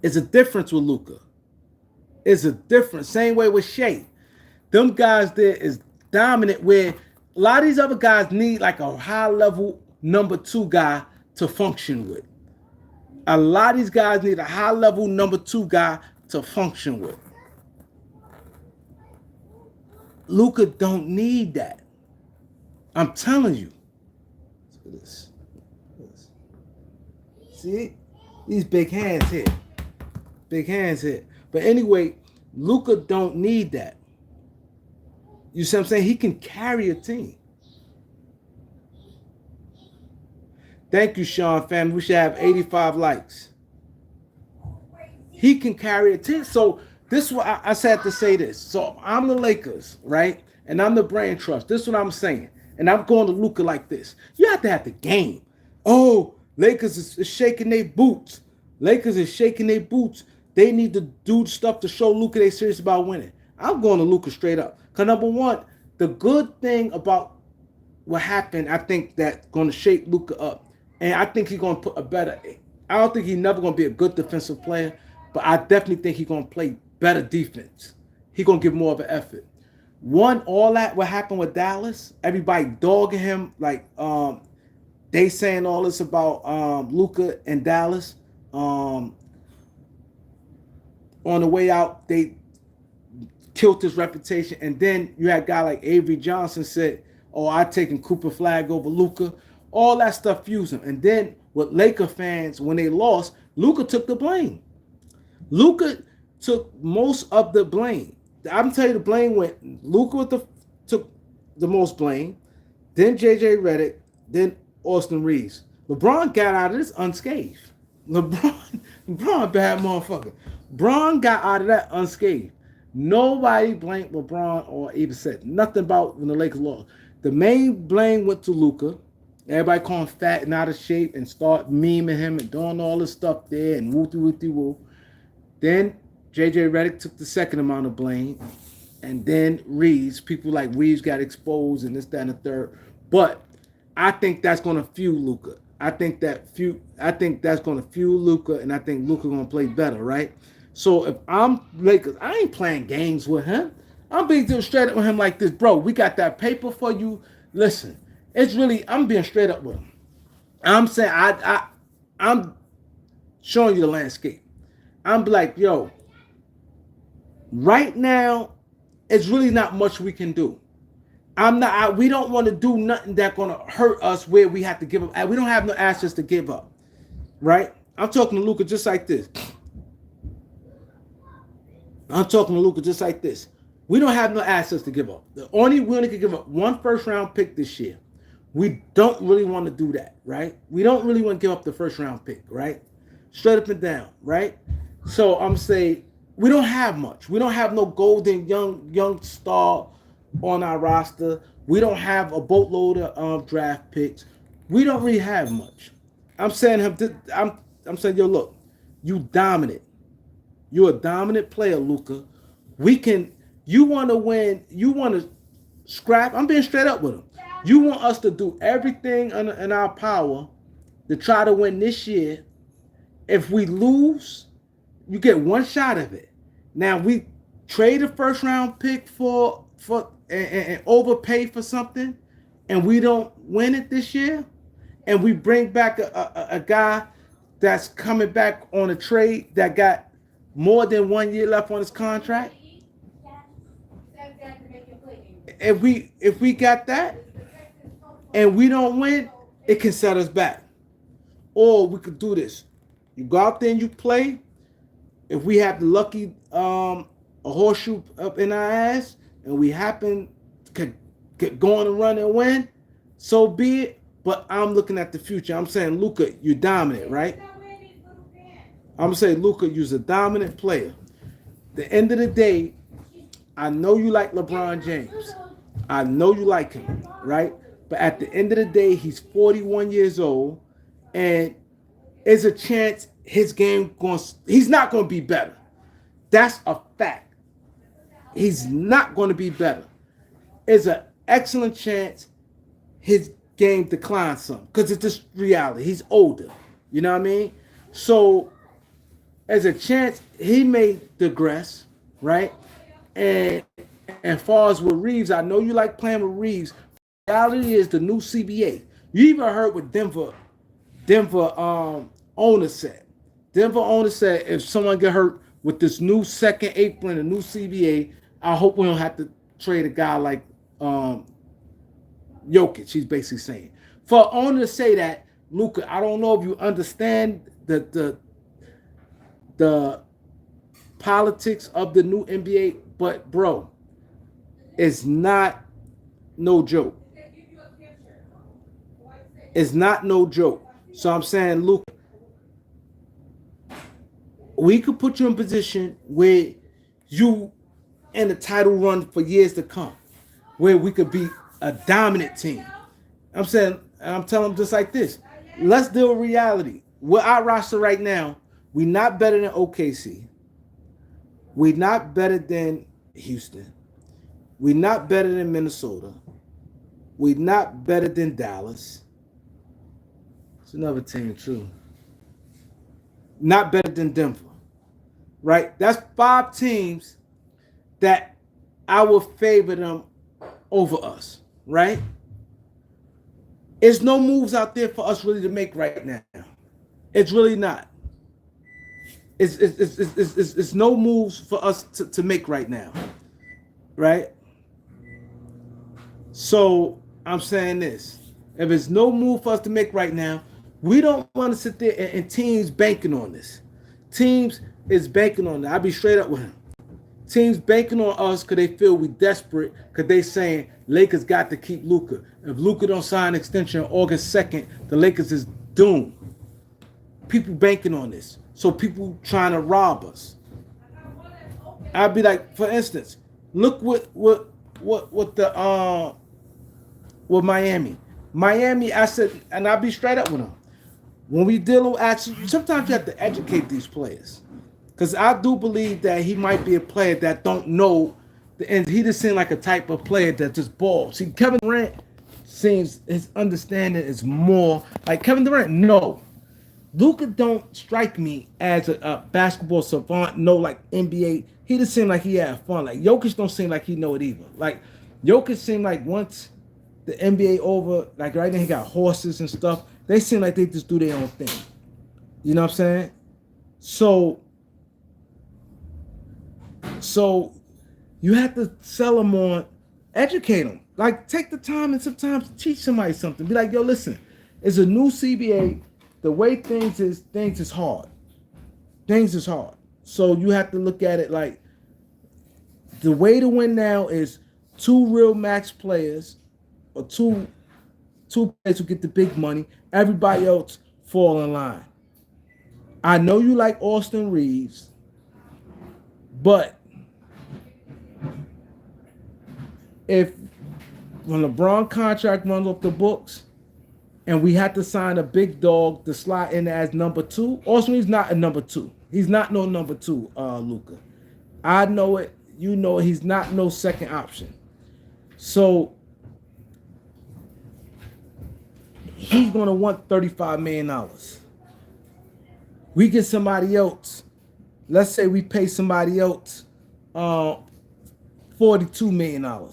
It's a difference with Luka. It's a difference. Same way with Shea. Them guys there is dominant, where a lot of these other guys need like a high level number two guy to function with. A lot of these guys need a high level number two guy to function with. Luka don't need that. I'm telling you. Look at this. See? These big hands here. Big hands here. But anyway, Luka don't need that. You see what I'm saying? He can carry a team. Thank you, Sean, family. We should have 85 likes. He can carry a team. So this is what I said to say this. So I'm the Lakers, right? And I'm the brain trust. This is what I'm saying. And I'm going to Luka like this. You have to have the game. Oh, Lakers is shaking their boots. Lakers is shaking their boots. They need to do stuff to show Luka they serious about winning. I'm going to Luka straight up. Because number one, the good thing about what happened, I think that's going to shape Luka up, and I think he's going to put a better. I don't think he's never going to be a good defensive player, but I definitely think he's going to play better defense. He's going to give more of an effort. One, all that what happened with Dallas, everybody dogging him like they saying all this about Luka and Dallas. On the way out, they killed his reputation. And then you had a guy like Avery Johnson said, "Oh, I taking Cooper Flag over Luka." All that stuff fused him. And then with Laker fans, when they lost, Luka took the blame. Luka took most of the blame. I'm telling you, the blame went. Luka took the most blame. Then JJ Redick. Then Austin Reaves. LeBron got out of this unscathed. LeBron, bad motherfucker. Bron got out of that unscathed. Nobody blamed LeBron or even said nothing about when the Lakers lost. The main blame went to Luka. Everybody call him fat and out of shape and start memeing him and doing all this stuff there and woo-woo-woo. Then JJ Redick took the second amount of blame. And then Reaves, people like Reaves got exposed and this, that, and the third. But I think that's going to fuel Luka. I think that's going to fuel Luka, and I think Luka going to play better, right? So if I'm Lakers, I ain't playing games with him. I'm being straight up with him like this, bro. We got that paper for you. Listen, it's really I'm being straight up with him. I'm saying I'm showing you the landscape. I'm like, yo, right now, it's really not much we can do. We don't want to do nothing that's gonna hurt us where we have to give up. We don't have no assets to give up, right? I'm talking to Luka just like this. We don't have no assets to give up. We only can give up one first round pick this year. We don't really want to do that, right? We don't really want to give up the first round pick, right? Straight up and down, right? So I'm saying we don't have much. We don't have no golden young star on our roster. We don't have a boatload of draft picks. We don't really have much. I'm saying, yo, look, you dominant. You're a dominant player, Luka. You want to win. You want to scrap. I'm being straight up with him. You want us to do everything in our power to try to win this year. If we lose, you get one shot of it. Now, we trade a first round pick for and overpay for something, and we don't win it this year, and we bring back a guy that's coming back on a trade that got more than 1 year left on his contract. If we got that and we don't win, it can set us back. Or we could do this. You go out there and you play. If we have the lucky a horseshoe up in our ass and we happen to get going and run and win, so be it. But I'm looking at the future. I'm saying, Luka, you're dominant, right? I'm saying, Luka, you're a dominant player. At the end of the day, I know you like LeBron James. I know you like him, right? But at the end of the day, he's 41 years old, and there's a chance he's not going to be better. That's a fact. He's not going to be better. There's an excellent chance his game declines some because it's just reality. He's older. You know what I mean? So there's a chance he may digress, right? And as far as with Reaves, I know you like playing with Reaves. The reality is the new CBA. You even heard what Denver owner said. Denver owner said if someone get hurt with this new second apron, the new CBA, I hope we don't have to trade a guy like Jokic. He's basically saying. For owner to say that, Luka, I don't know if you understand the politics of the new N.B.A., but bro, it's not no joke. It's not no joke. So I'm saying, Luka, we could put you in a position where you in the title run for years to come, where we could be a dominant team. I'm saying, and I'm telling them just like this. Let's deal with reality. With our roster right now, we're not better than OKC. We're not better than Houston. We're not better than Minnesota. We not better than Dallas. It's another team too. Not better than Denver. Right? That's 5 teams that I would favor them over us. Right? There's no moves out there for us really to make right now. It's really not. It's no moves for us to make right now. Right? So I'm saying this. If there's no move for us to make right now, we don't want to sit there and teams banking on this. Teams is banking on that. I'll be straight up with him. Teams banking on us because they feel we desperate because they saying Lakers got to keep Luka. If Luka don't sign an extension on August 2nd, the Lakers is doomed. People banking on this. So people trying to rob us. I'd be like, for instance, look what the with Miami. Miami, I said, and I'll be straight up with them. When we deal with action, sometimes you have to educate these players. Because I do believe that he might be a player that don't know, and he just seems like a type of player that just balls. See, Kevin Durant seems his understanding is more like Kevin Durant. No, Luka don't strike me as a basketball savant. No, like N.B.A. He just seemed like he had fun. Like Jokic don't seem like he know it either. Like Jokic seemed like once the N.B.A. over, like right now he got horses and stuff. They seem like they just do their own thing. You know what I'm saying? So you have to sell them on, educate them. Like take the time and sometimes teach somebody something. Be like, yo, listen, it's a new CBA. The way things is hard. Things is hard. So you have to look at it like the way to win now is 2 real max players or two players who get the big money. Everybody else fall in line. I know you like Austin Reaves, but if when LeBron contract runs off the books and we have to sign a big dog to slide in as number 2, Austin Reaves not a number 2. He's not no number 2, Luka. I know it. You know it. He's not no second option. So he's going to want $35 million. We get somebody else. Let's say we pay somebody else $42 million.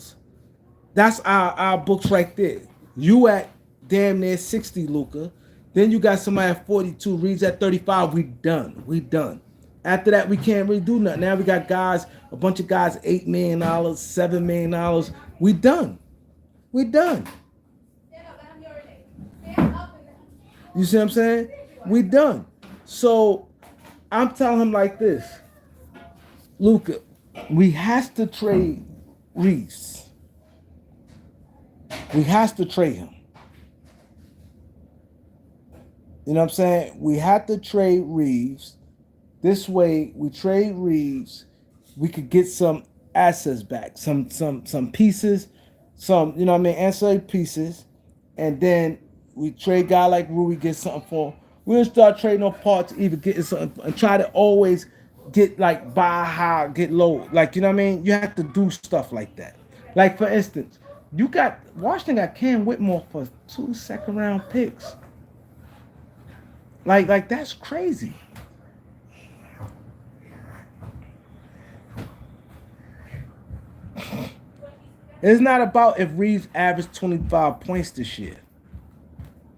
That's our books right there. You at damn near 60, Luka. Then you got somebody at 42, Reaves at 35. We done. After that, we can't really do nothing. Now we got guys, a bunch of guys, $8 million, $7 million. We done. You see what I'm saying? We done. So I'm telling him like this, Luka, we has to trade Reaves. We has to trade him. You know what I'm saying? We have to trade Reaves. This way, we trade Reaves. We could get some assets back, some pieces, some, you know what I mean, ancillary pieces, and then we trade guy like Rui, get something for. We'll start trading on parts, either getting something and try to always get like buy high, get low. Like, you know what I mean? You have to do stuff like that. Like for instance, you got Washington got Cam Whitmore for 2 second-round picks. Like that's crazy. It's not about if Reaves averaged 25 points this year.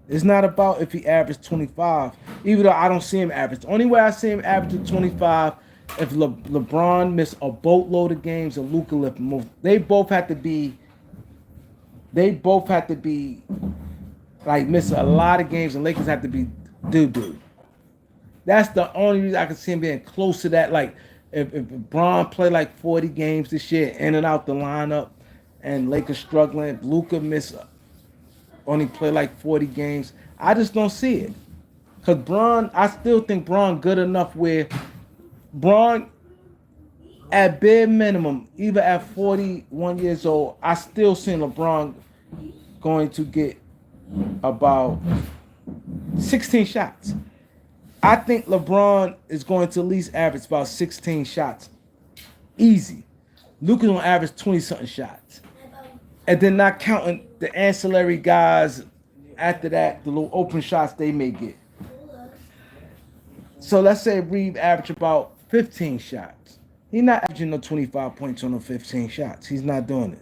It's not about if he averaged 25, even though I don't see him average. The only way I see him averaging 25 if LeBron missed a boatload of games and Luka lift more. They both have to be like miss a lot of games and Lakers have to be dude. That's the only reason I can see him being close to that. Like if LeBron play like 40 games this year, in and out the lineup, and Lakers struggling, Luka only play like 40 games. I just don't see it. Because Bron, I still think Bron good enough where Bron, at bare minimum, even at 41 years old, I still see LeBron going to get about 16 shots. I think LeBron is going to at least average about 16 shots. Easy. Luka's going to average 20-something shots. and then not counting the ancillary guys after that, the little open shots they may get. So let's say Reeves average about 15 shots. He's not averaging no 25 points on no 15 shots. He's not doing it.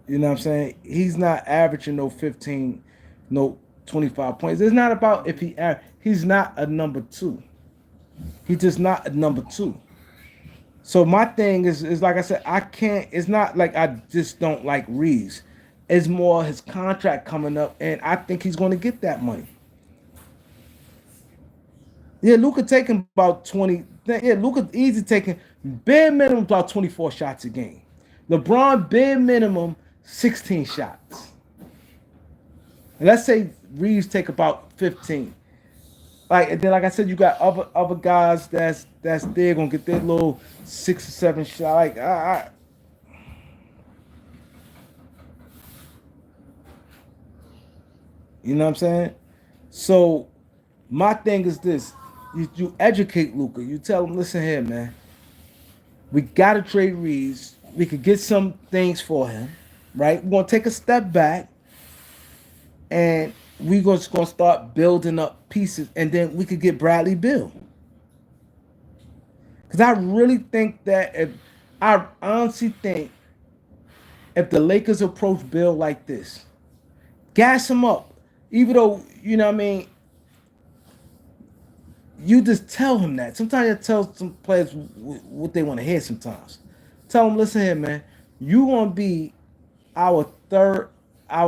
You know what I'm saying? He's not averaging no 15, no 25 points. It's not about if he's not a number two. He's just not a number two. So my thing is like I said, I can't. It's not like I just don't like Reeves. It's more his contract coming up, and I think he's going to get that money. Yeah, Luka taking about 20. Yeah, Luka easy taking bare minimum about 24 shots a game. LeBron bare minimum 16 shots. And let's say Reeves take about 15. Like and then, like I said, you got other guys that's there gonna get their little 6 or 7 shots. Like you know what I'm saying? So my thing is this: you educate Luka. You tell him, listen here, man. We gotta trade Reeves. We could get some things for him, right? We're gonna take a step back, and we're just gonna start building up pieces, and then we could get Bradley Beal. Because I really think that if I honestly think if the Lakers approach Bill like this, gas him up, even though you know what I mean. You just tell him that. Sometimes you tell some players what they want to hear. Sometimes, tell them, listen here, man. You gonna be our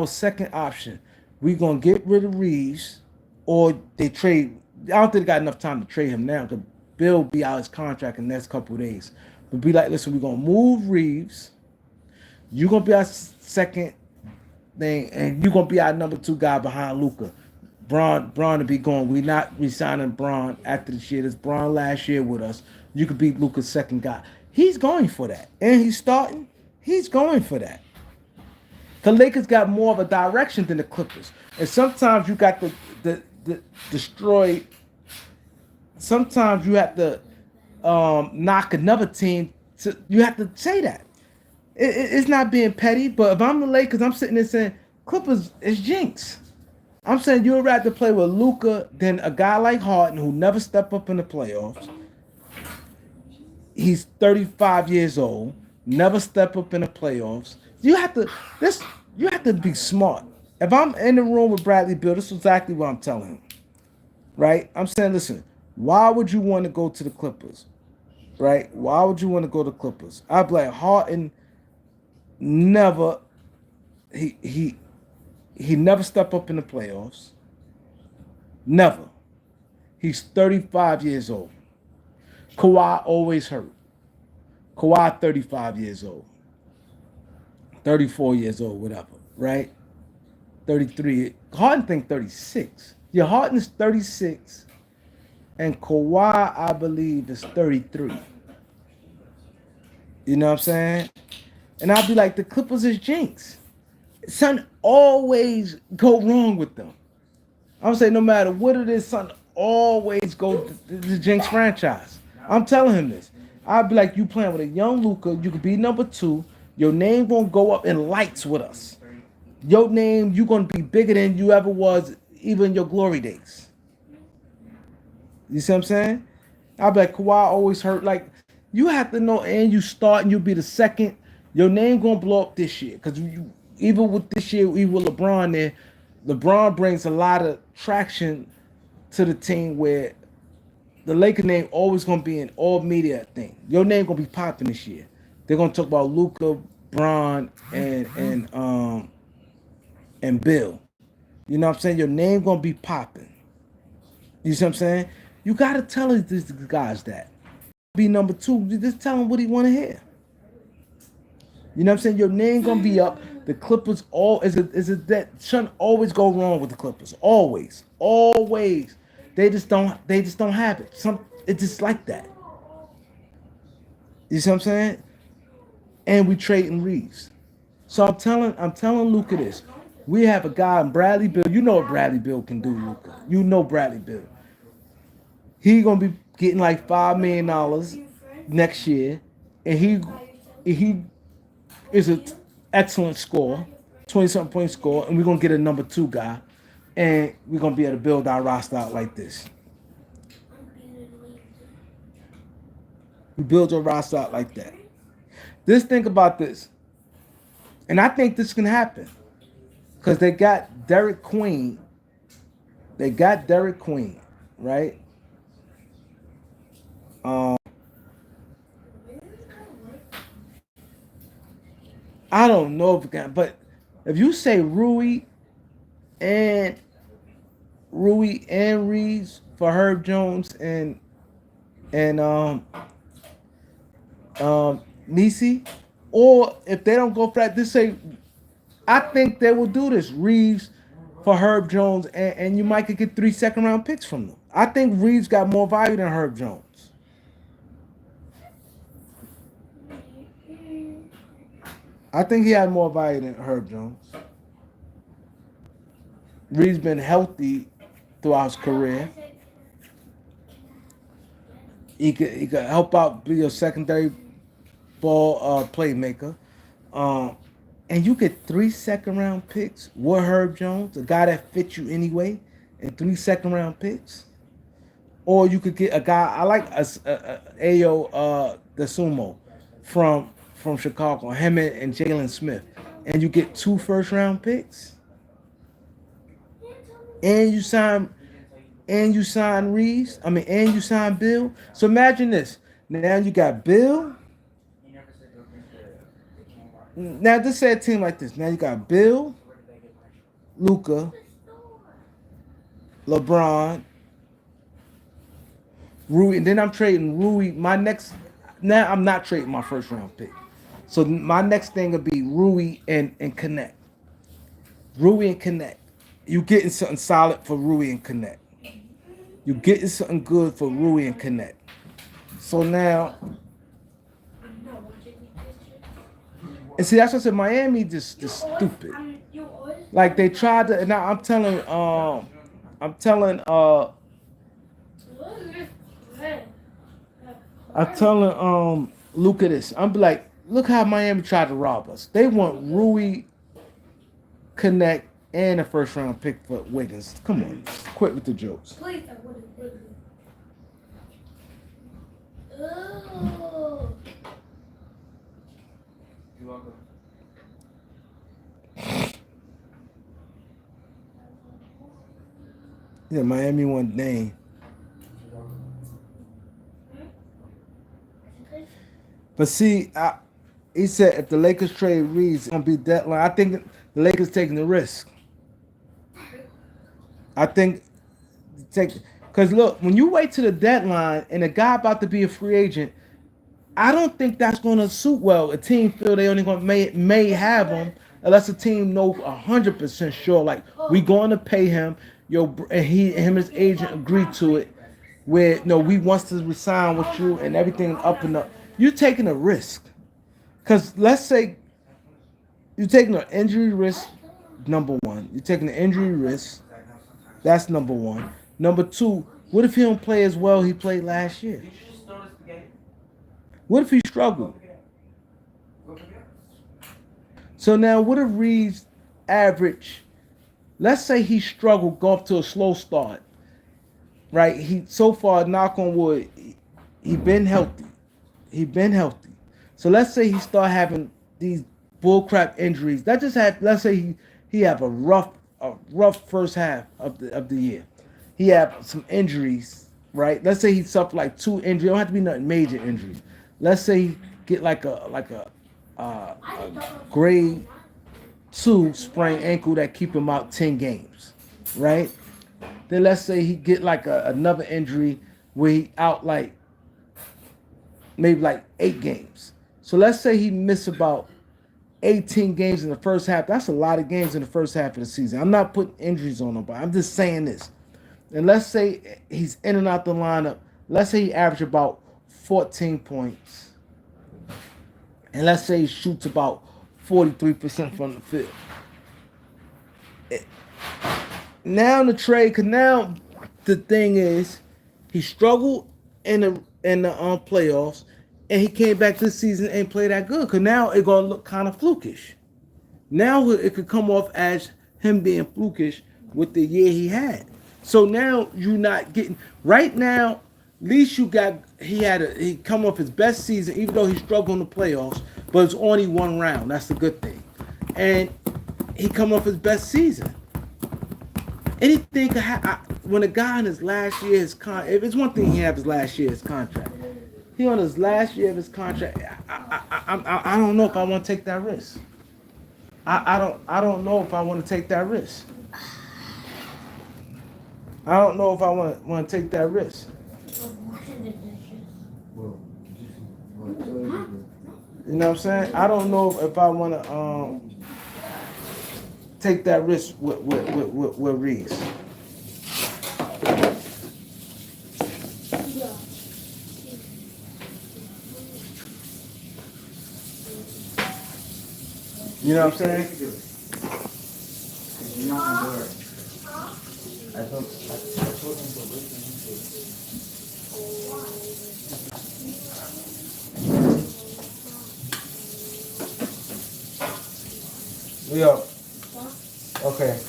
second option. We gonna get rid of Reeves, or they trade. I don't think they got enough time to trade him now. Because Bill be out his contract in the next couple of days. But be like, listen, we gonna move Reeves. You gonna be our second thing, and you gonna be our number two guy behind Luka. Braun to be going. We not resigning Braun after this year. This Braun last year with us. You could be Luka's second guy. He's going for that. And he's starting. He's going for that. The Lakers got more of a direction than the Clippers. And sometimes you got the destroy. Sometimes you have to knock another team. You have to say that. It's not being petty, but if I'm the Lakers, I'm sitting there saying, Clippers is jinx. I'm saying you would rather play with Luka than a guy like Harden who never step up in the playoffs. He's 35 years old, never step up in the playoffs. You have to be smart. If I'm in the room with Bradley Beal, this is exactly what I'm telling him. Right? I'm saying, listen, why would you want to go to the Clippers? Right? Why would you want to go to the Clippers? I'd be like, Harden never he never stepped up in the playoffs. Never. He's 35 years old. Kawhi always hurt. Kawhi 35 years old. 34 years old, whatever, right? 33. Harden think 36. Yeah, Harden is 36. And Kawhi, I believe, is 33. You know what I'm saying? And I'll be like, the Clippers is jinx. Something always go wrong with them. I'm saying no matter what it is, something always go to the jinx franchise. I'm telling him this. I'd be like, you playing with a young Luka, you could be number two. Your name gonna go up in lights with us. Your name, you gonna be bigger than you ever was, even your glory days. You see what I'm saying? I'd be like, Kawhi always hurt. Like, you have to know, and you start and you'll be the second. Your name gonna blow up this year. Because you even with this year, even with LeBron there, LeBron brings a lot of traction to the team where the Lakers name always gonna be an all media thing. Your name gonna be popping this year. They're gonna talk about Luka, Bron, and Bill. You know what I'm saying? Your name gonna be popping. You see what I'm saying? You gotta tell these guys that. Be number two. You just tell him what he wanna hear. You know what I'm saying? Your name gonna be up. The Clippers that shouldn't always go wrong with the Clippers. Always. They just don't have it. It's just like that. You see what I'm saying? And we trading Reeves. So I'm telling Luka this. We have a guy in Bradley Beal. You know what Bradley Beal can do, Luka. You know Bradley Beal. He gonna be getting like $5 million next year, and he is an excellent score, 20-something point score, and we're going to get a number 2 guy, and we're going to be able to build our roster out like this. We build your roster out like that. Just think about this. And I think this can happen. Because they got Derek Queen. They got Derek Queen, right? I don't know if it can, but if you say and Rui and Reaves for Herb Jones and Nisi, or if they don't go for that, just say I think they will do this. Reaves for Herb Jones, and you might could get 3 second-round picks from them. I think Reaves got more value than Herb Jones. I think he had more value than Herb Jones. Reaves been healthy throughout his career. He could help out, be a secondary ball playmaker. And you get 3 second-round picks with Herb Jones, a guy that fits you anyway, and 3 second-round picks. Or you could get a guy, I like Ayo Dasumo from Chicago, him and Jalen Smith. And you get 2 first-round picks. And you sign Reaves. And you sign Bill. So imagine this. Now you got Bill. Now just say a team like this. Now you got Bill, Luka, LeBron, Rui, and then I'm trading Rui. Now I'm not trading my first round pick. So my next thing would be Rui and Knecht. Rui and Knecht. You getting something solid for Rui and Knecht. You getting something good for Rui and Knecht. So now, and see, that's what I said. Miami just stupid. Like they tried to. Now I'm telling Luka this. I'm like, look how Miami tried to rob us. They want Rui, Knecht, and a first round pick for Wiggins. Come on, quit with the jokes. Please, I wouldn't. You're welcome. Yeah, Miami won name. But see, he said if the Lakers trade Reaves, it's gonna be deadline. I think the Lakers taking the risk. I think because look, when you wait to the deadline and a guy about to be a free agent, I don't think that's going to suit well. A team feel they only going may have him unless a team know 100% sure like we going to pay him. And him and his agent agreed to it. Where no, we wants to resign with you and everything up and up. You're taking a risk, because let's say you're taking an injury risk. Number one, you're taking an injury risk. That's number one. Number two, what if he don't play as well he played last year? What if he struggled? So now, what if Reaves average? Let's say he struggled, go up to a slow start. Right? He so far, knock on wood, he been healthy. So let's say he start having these bullcrap injuries. Let's say he have a rough first half of the year. He have some injuries, right? Let's say he suffered like 2 injuries. It don't have to be nothing major injuries. Let's say he get like a grade 2 sprained ankle that keep him out 10 games, right? Then let's say he get like another injury where he out like maybe like 8 games. So let's say he missed about 18 games in the first half. That's a lot of games in the first half of the season. I'm not putting injuries on him, but I'm just saying this. And let's say he's in and out the lineup. Let's say he averaged about 14 points. And let's say he shoots about 43% from the field. Now in the trade, because now the thing is, he struggled in the playoffs. and he came back this season and played that good. Because now it's going to look kind of flukish. Now it could come off as him being flukish with the year he had. So now you're not getting right now. At least you got he come off his best season, even though he struggled in the playoffs, but it's only one round. That's the good thing, and he come off his best season. Anything could happen when a guy in his last year his if it's one thing he have his last year his contract. He on his last year of his contract. I don't know if I want to take that risk. I don't know if I want to take that risk. I don't know if I want to take that risk. You know what I'm saying? I don't know if I want to take that risk with Reaves. You know what I'm saying? Yo. Okay.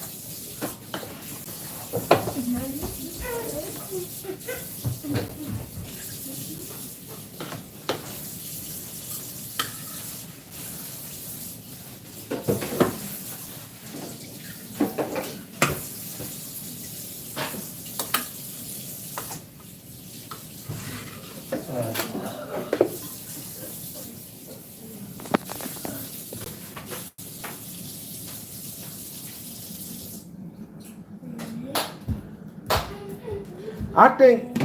I think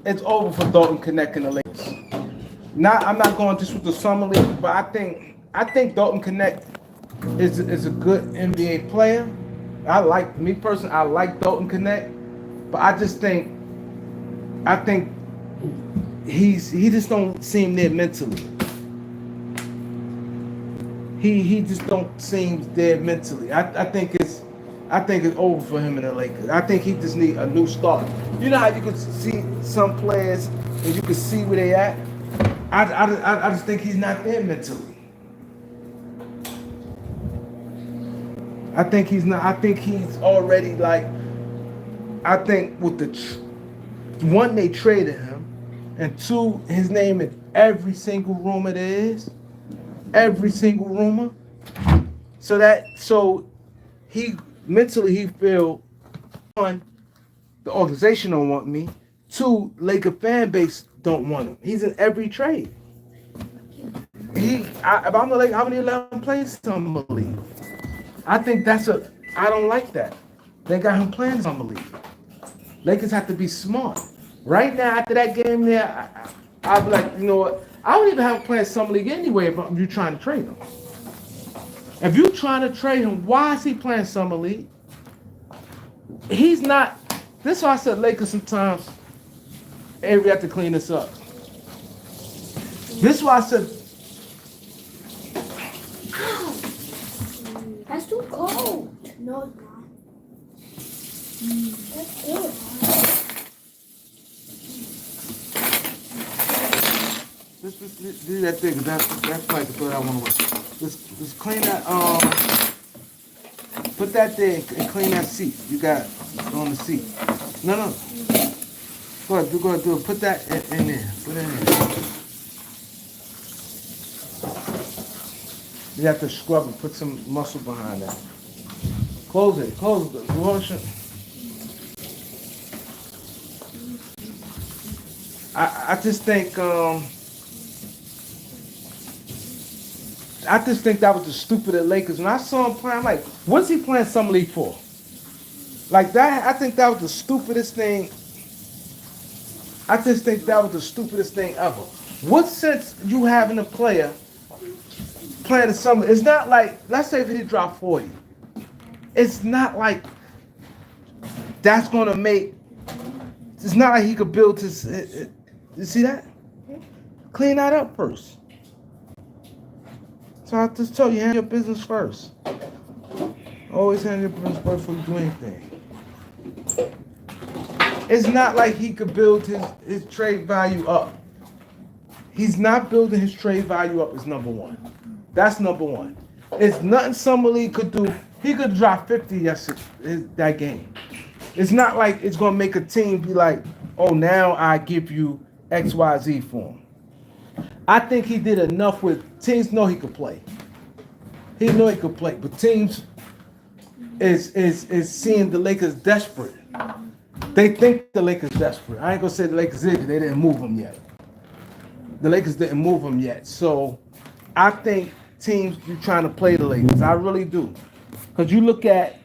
it's over for Dalton Knecht and the Lakers. I'm not going just with the summer league, but I think Dalton Knecht is a good NBA player. I like Dalton Knecht, but I think he just don't seem there mentally. He just don't seem there mentally. I think it's over for him in the Lakers. I think he just need a new start. You know how you can see some players and you can see where they at? I just think he's not there mentally. I think he's not. I think he's already like. I think with one, they traded him, and two, his name in every single rumor there is. Every single rumor. So he mentally he feel, one, the organization don't want me. Two, Laker fan base don't want him. He's in every trade. If I'm the Laker, how many 11 players summer league? I think I don't like that. They got him playing summer league. Lakers have to be smart. Right now, after that game there, I'd be like, you know what? I wouldn't even have him playing summer league anyway if you're trying to trade him. If you're trying to trade him, why is he playing summer league? He's not. This is why I said Lakers sometimes, hey, we have to clean this up. This is why I said. That's too cold. No, it's not. That's good. Let's do that thing. That's like the thought I want to work. Let's clean that. Put that there and clean that seat. You got on the seat. No. Go ahead, do it. Put that in there. Put it in there. You have to scrub it. Put some muscle behind that. Close it. Wash it. I just think that was the stupidest Lakers. When I saw him play, I'm like, what's he playing summer league for? Like that, I think that was the stupidest thing. I just think that was the stupidest thing ever. What sense you having a player playing the summer? It's not like, let's say if he dropped 40. It's not like that's going to make, it's not like he could build his, you see that? Clean that up first. So I just tell you, handle your business first. Always handle your business first before you do anything. It's not like he could build his trade value up. He's not building his trade value up as number one. That's number one. It's nothing Summer League could do. He could drop 50 that game. It's not like it's going to make a team be like, oh, now I give you XYZ for him. I think he did enough with teams know he could play. He know he could play, but teams is seeing the Lakers desperate. They think the Lakers desperate. I ain't gonna say the Lakers did because they didn't move him yet. The Lakers didn't move him yet. So I think teams be trying to play the Lakers. I really do. Because you look at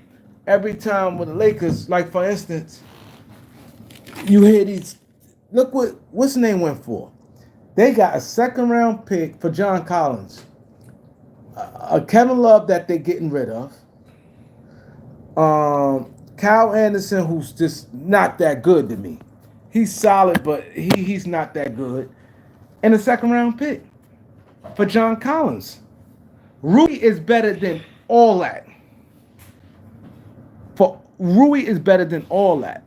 every time with the Lakers, like for instance, you hear these, look what's the name went for? They got a second round pick for John Collins. A Kevin Love that they're getting rid of. Kyle Anderson, who's just not that good to me. He's solid, but he's not that good. And a second round pick for John Collins. Rui is better than all that. Rui is better than all that.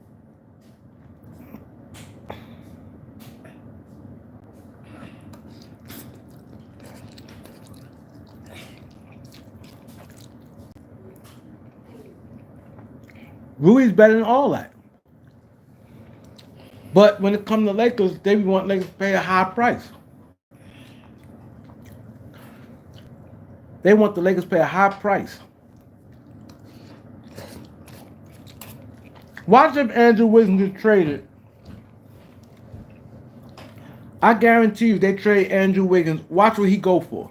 Rui's better than all that. But when it comes to Lakers, they want Lakers to pay a high price. They want the Lakers to pay a high price. Watch if Andrew Wiggins gets traded. I guarantee you, they trade Andrew Wiggins. Watch what he go for.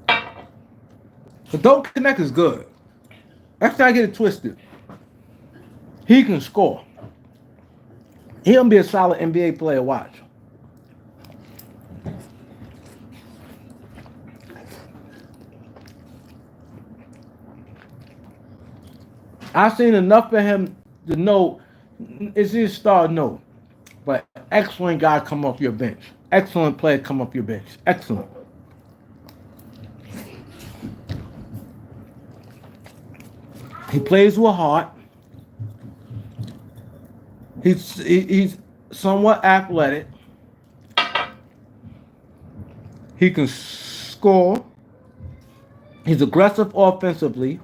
The Dalton Knecht is good. Let's not get it twisted. He can score. He'll be a solid N.B.A. player. Watch. I've seen enough of him to know, is he a star? No. But excellent guy come off your bench. Excellent player come off your bench. Excellent. He plays with heart. He's somewhat athletic. He can score. He's aggressive offensively.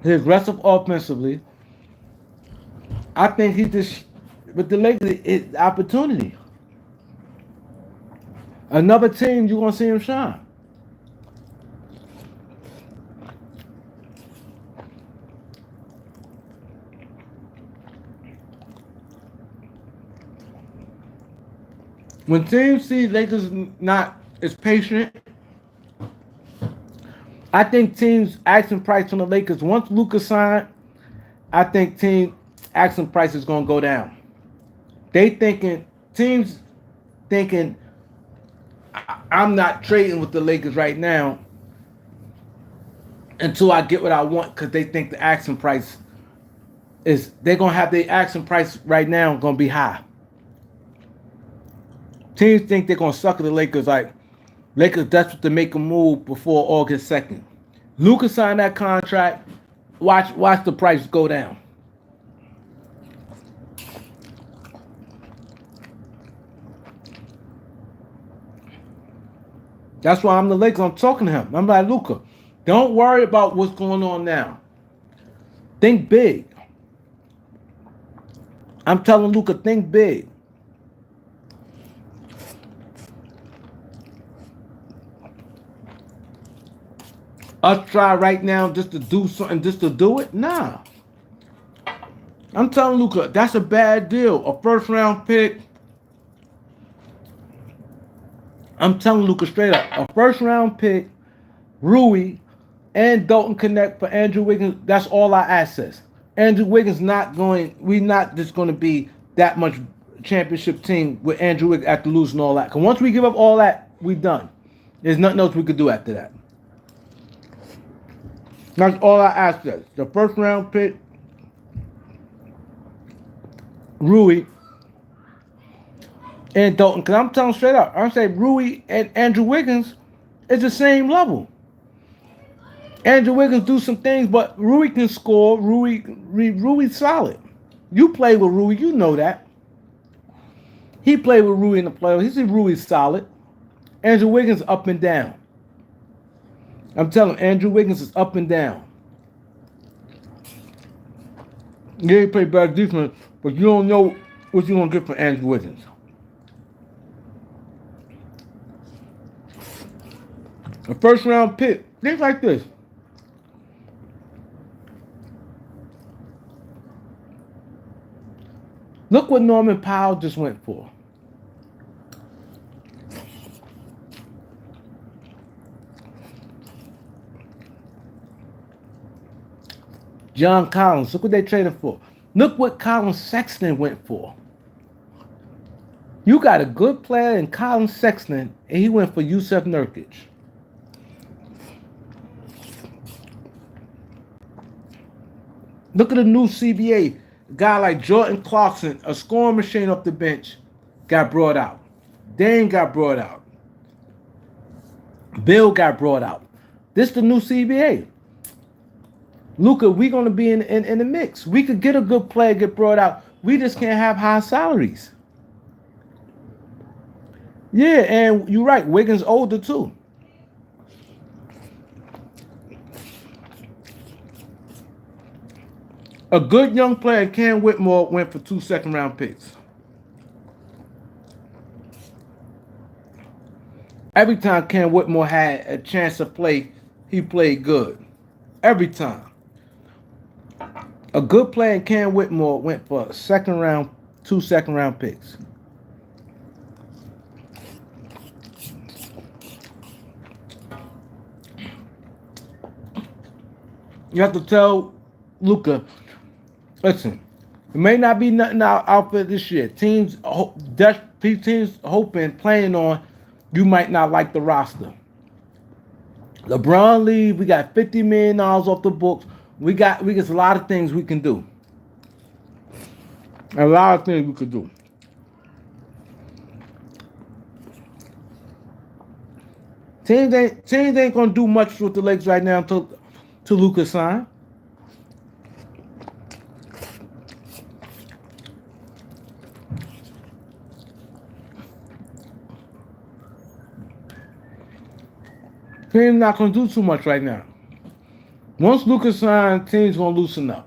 He's aggressive offensively. I think he just, with the Lakers, it's opportunity. Another team, you're going to see him shine. When teams see Lakers not as patient, I think teams asking price on the Lakers. Once Luka signed, I think team asking price is going to go down. Teams thinking, I'm not trading with the Lakers right now until I get what I want, because they think the asking price is, they're going to have the asking price right now going to be high. Teams think they're going to sucker the Lakers like Lakers desperate to make a move before August 2nd. Luka signed that contract. Watch the price go down. That's why I'm the Lakers. I'm talking to him. I'm like, Luka, don't worry about what's going on now. Think big. I'm telling Luka, think big. Us try right now just to do something, just to do it? Nah. I'm telling Luka, that's a bad deal. A first round pick. I'm telling Luka straight up, a first round pick, Rui, and Dalton Knecht for Andrew Wiggins, that's all our assets. Andrew Wiggins we're not just going to be that much championship team with Andrew Wiggins after losing all that. Because once we give up all that, we're done. There's nothing else we could do after that. That's all our assets. The first round pick, Rui, and Dalton. Because I'm telling straight up, I say Rui and Andrew Wiggins is the same level. Andrew Wiggins do some things, but Rui can score. Rui's solid. You play with Rui, you know that. He played with Rui in the playoffs. He said Rui's solid. Andrew Wiggins up and down. I'm telling you, Andrew Wiggins is up and down. Yeah, he played better defense, but you don't know what you're going to get from Andrew Wiggins. A first round pick. Things like this. Look what Norman Powell just went for. John Collins, look what they traded for. Look what Colin Sexton went for. You got a good player in Colin Sexton, and he went for Yusuf Nurkic. Look at the new CBA. A guy like Jordan Clarkson, a scoring machine off the bench, got brought out. Dane got brought out. Bill got brought out. This the new CBA. Luka, we're going to be in the mix. We could get a good player, get brought out. We just can't have high salaries. Yeah, and you're right. Wiggins older too. A good young player, Cam Whitmore, went for 2 second-round picks. Every time Cam Whitmore had a chance to play, he played good. Every time. A good player, Cam Whitmore, went for 2 second-round picks. You have to tell Luka, listen, it may not be nothing out for this year. Teams hoping, playing on, you might not like the roster. LeBron leave, we got $50 million off the books. We got a lot of things we can do. A lot of things we could do. Teams ain't gonna do much with the Lakers right now until Luka sign. Teams not gonna do too much right now. Once Luka signs, teams gonna loosen up.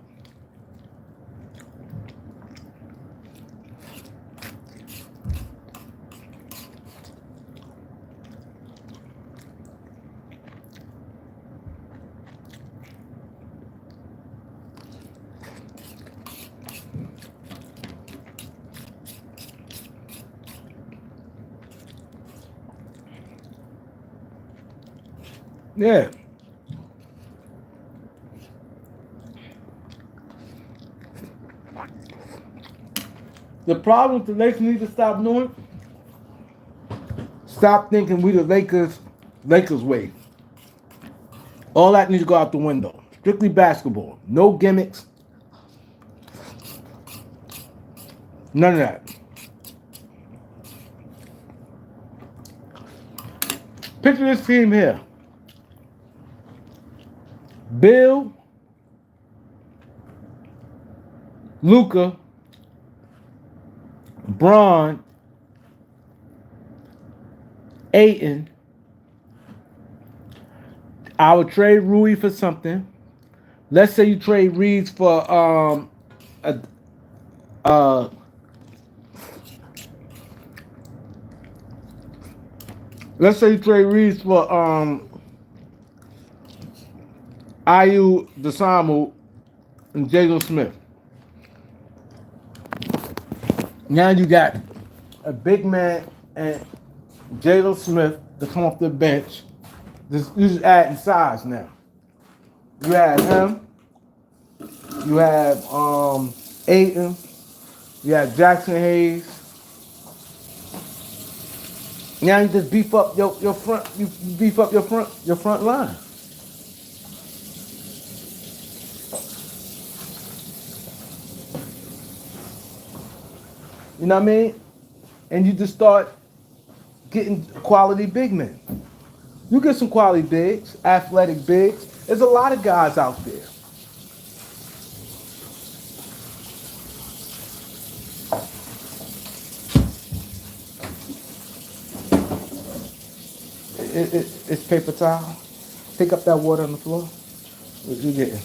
Yeah. The problem the Lakers need to stop doing, stop thinking we the Lakers way. All that needs to go out the window. Strictly basketball. No gimmicks. None of that. Picture this team here. Bill, Luka, Braun, Ayton. I would trade Rui for something. Let's say you trade Reaves for let's say you trade Reaves for Ayu Desamu and Jalen Smith. Now you got a big man and Jalen Smith to come off the bench. You just adding size now. You have him. You have Ayton. You have Jackson Hayes. Now you just beef up your front. You beef up your front line. You know what I mean? And you just start getting quality big men. You get some quality bigs, athletic bigs. There's a lot of guys out there. It's paper towel. Pick up that water on the floor. What you getting?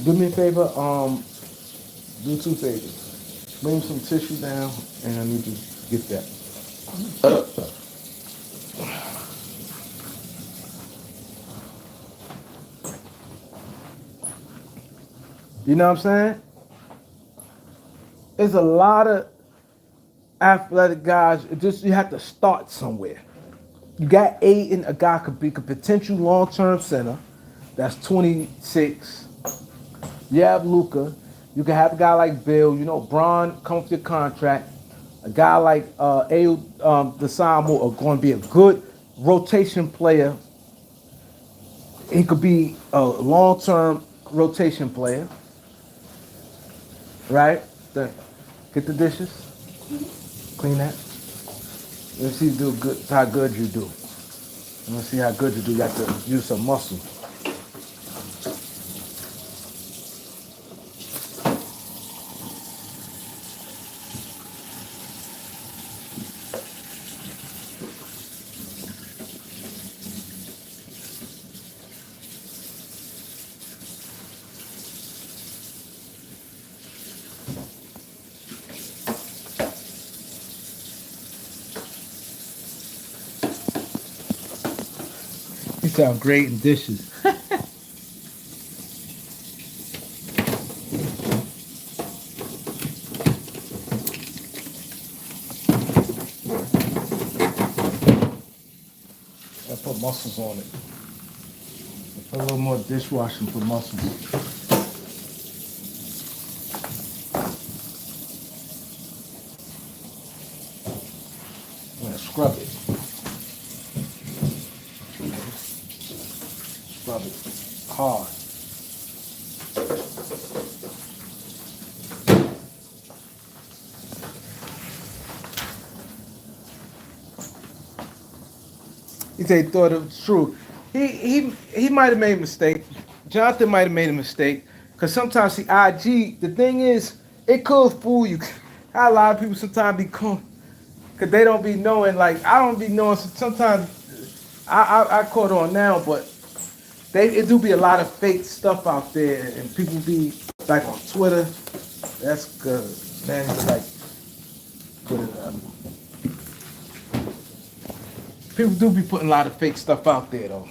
Do me a favor. Do two favors. Bring some tissue down, and I need to get that. You know what I'm saying? There's a lot of athletic guys. It just you have to start somewhere. You got Aiden, a guy could be a potential long-term center. That's 26. You have Luka. You can have a guy like Beal. You know, Braun comes with your contract. A guy like Desamu are going to be a good rotation player. He could be a long-term rotation player. Right? Get the dishes. Clean that. Let's see how good you do. Let's see how good you do. You got to use some muscle. You sound great in dishes. I put muscles on it. Put a little more dishwashing for muscles. I'm gonna scrub it. Scrub it hard. He said he thought it was true. He might have made a mistake. Jonathan might have made a mistake. Cause sometimes see IG, the thing is, it could fool you. How a lot of people sometimes be cause they don't be knowing, like I don't be knowing sometimes I caught on now, but it do be a lot of fake stuff out there and people be like on Twitter. That's good. Man, it's like put it up. People do be putting a lot of fake stuff out there, though.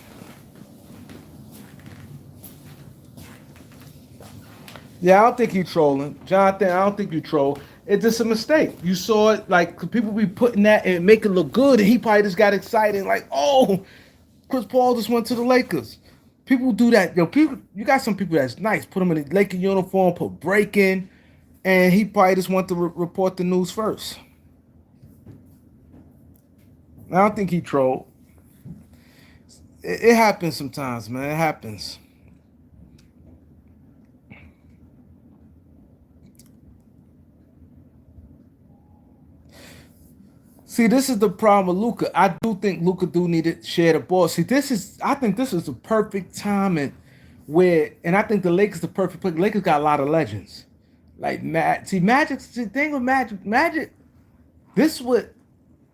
Yeah, I don't think you trolling. Jonathan, I don't think you troll. It's just a mistake. You saw it, like, people be putting that and make it look good, and he probably just got excited, like, oh, Chris Paul just went to the Lakers. People do that. Yo, people, you got some people that's nice. Put them in a Laker uniform, put break in, and he probably just want to report the news first. I don't think he trolled. It happens sometimes, man. It happens. See, this is the problem with Luka. I do think Luka do need to share the ball. See, I think this is the perfect timing where, and I think the Lakers the perfect place. Lakers got a lot of legends. Like Magic. See, the thing with Magic. This is what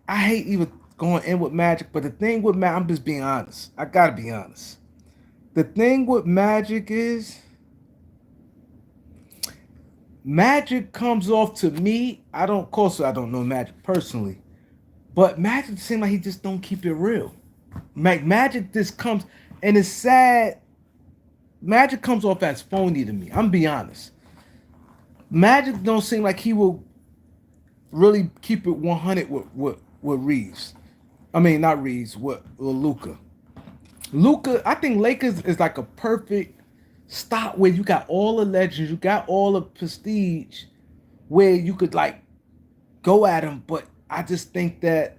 I hate even going in with Magic, but the thing with Magic, I'm just being honest. I gotta be honest. The thing with Magic is Magic comes off to me. I don't know Magic personally, but Magic seems like he just don't keep it real. Magic just comes, and it's sad. Magic comes off as phony to me. I'm be honest. Magic don't seem like he will really keep it 100 with Reaves. I mean, not Reaves, with Luka. Luka, I think Lakers is like a perfect stop where you got all the legends, you got all the prestige, where you could like go at him. But I just think that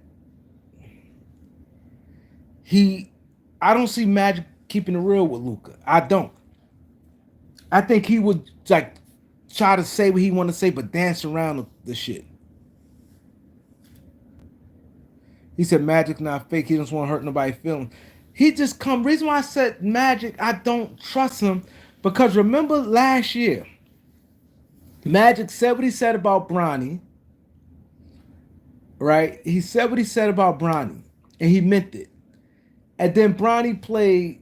I don't see Magic keeping it real with Luka. I don't. I think he would like try to say what he want to say, but dance around the shit. He said Magic's not fake. He doesn't want to hurt nobody's feelings. He just come. Reason why I said Magic, I don't trust him because remember last year, Magic said what he said about Bronny, right? He said what he said about Bronny, and he meant it. And then Bronny played,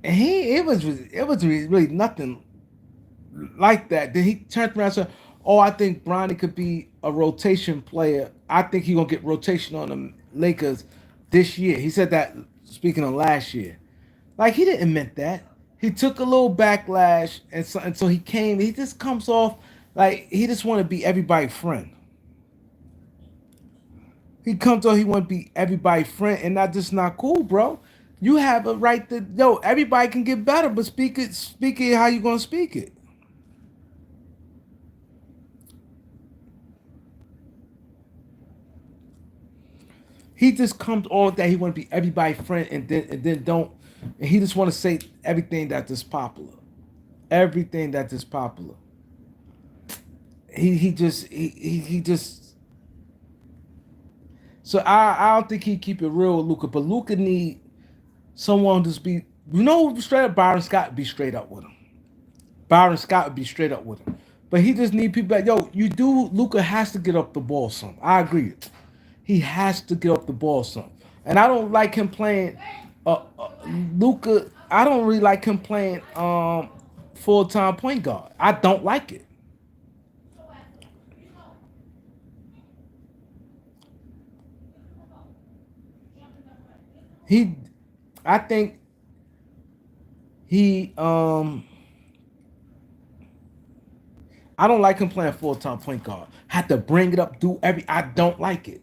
and it was really nothing like that. Then he turned around and said, "Oh, I think Bronny could be a rotation player. I think he's gonna get rotation on the Lakers this year." He said that speaking of last year. Like he didn't meant that. He took a little backlash, and so he came. He just comes off like he just want to be everybody's friend. He comes off he want to be everybody's friend, and that's just not cool, bro. You have a right to everybody can get better, but speak it how you gonna speak it. He just comes off that he want to be everybody's friend, and then don't, and he just want to say everything that's just popular, everything that's just popular. He just so I don't think he keep it real with Luca, but Luca need someone to be straight up. Byron Scott would be straight up with him. Byron Scott would be straight up with him, but he just need people that you do. Luca has to get up the ball some. I agree. He has to get up the ball some, and I don't like him playing. Luca, I don't really like him playing full time point guard. I don't like it. He, I think he I don't like him playing full time point guard. Have to bring it up, do every. I don't like it.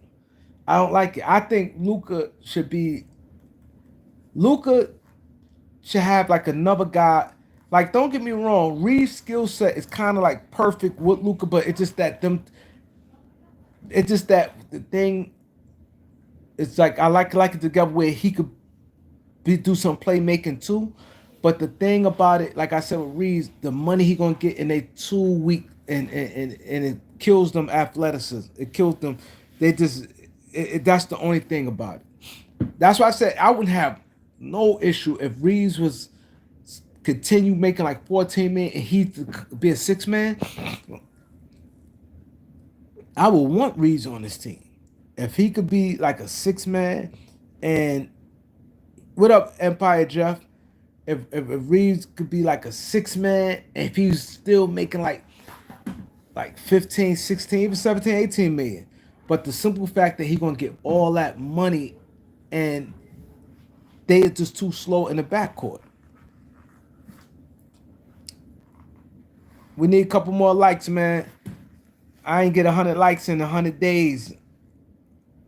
I don't like it. I think Luca should have like another guy. Like, don't get me wrong, Reeves' skill set is kind of like perfect with Luca, but it's just that them. It's just that the thing. It's like I like it together where he could do some playmaking too. But the thing about it, like I said with Reeves, the money he gonna get in a 2 week and it kills them athleticism. It kills them. They just that's the only thing about it. That's why I said I wouldn't have no issue if Reeves was continue making like 14 man and he be a 6 man. I would want Reeves on this team. If he could be like a 6 man and what up, Empire Jeff? If Reeves could be like a 6 man, and if he's still making like 15, 16, even 17, 18 million. But the simple fact that he's gonna get all that money and they are just too slow in the backcourt. We need a couple more likes, man. I ain't get 100 likes in 100 days.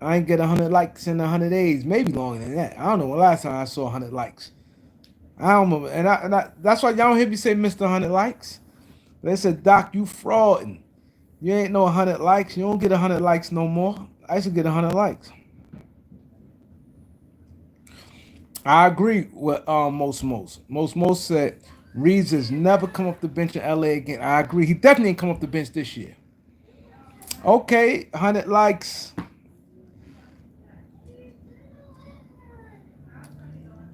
I ain't get 100 likes in 100 days. Maybe longer than that. I don't know when last time I saw 100 likes. I don't remember. And that's why y'all don't hear me say Mr. 100 likes. They said, Doc, you frauding. You ain't no 100 likes. You don't get 100 likes no more. I used to get 100 likes. I agree with most said Reeves has never come off the bench in LA again. I agree. He definitely ain't come off the bench this year. Okay, 100 likes.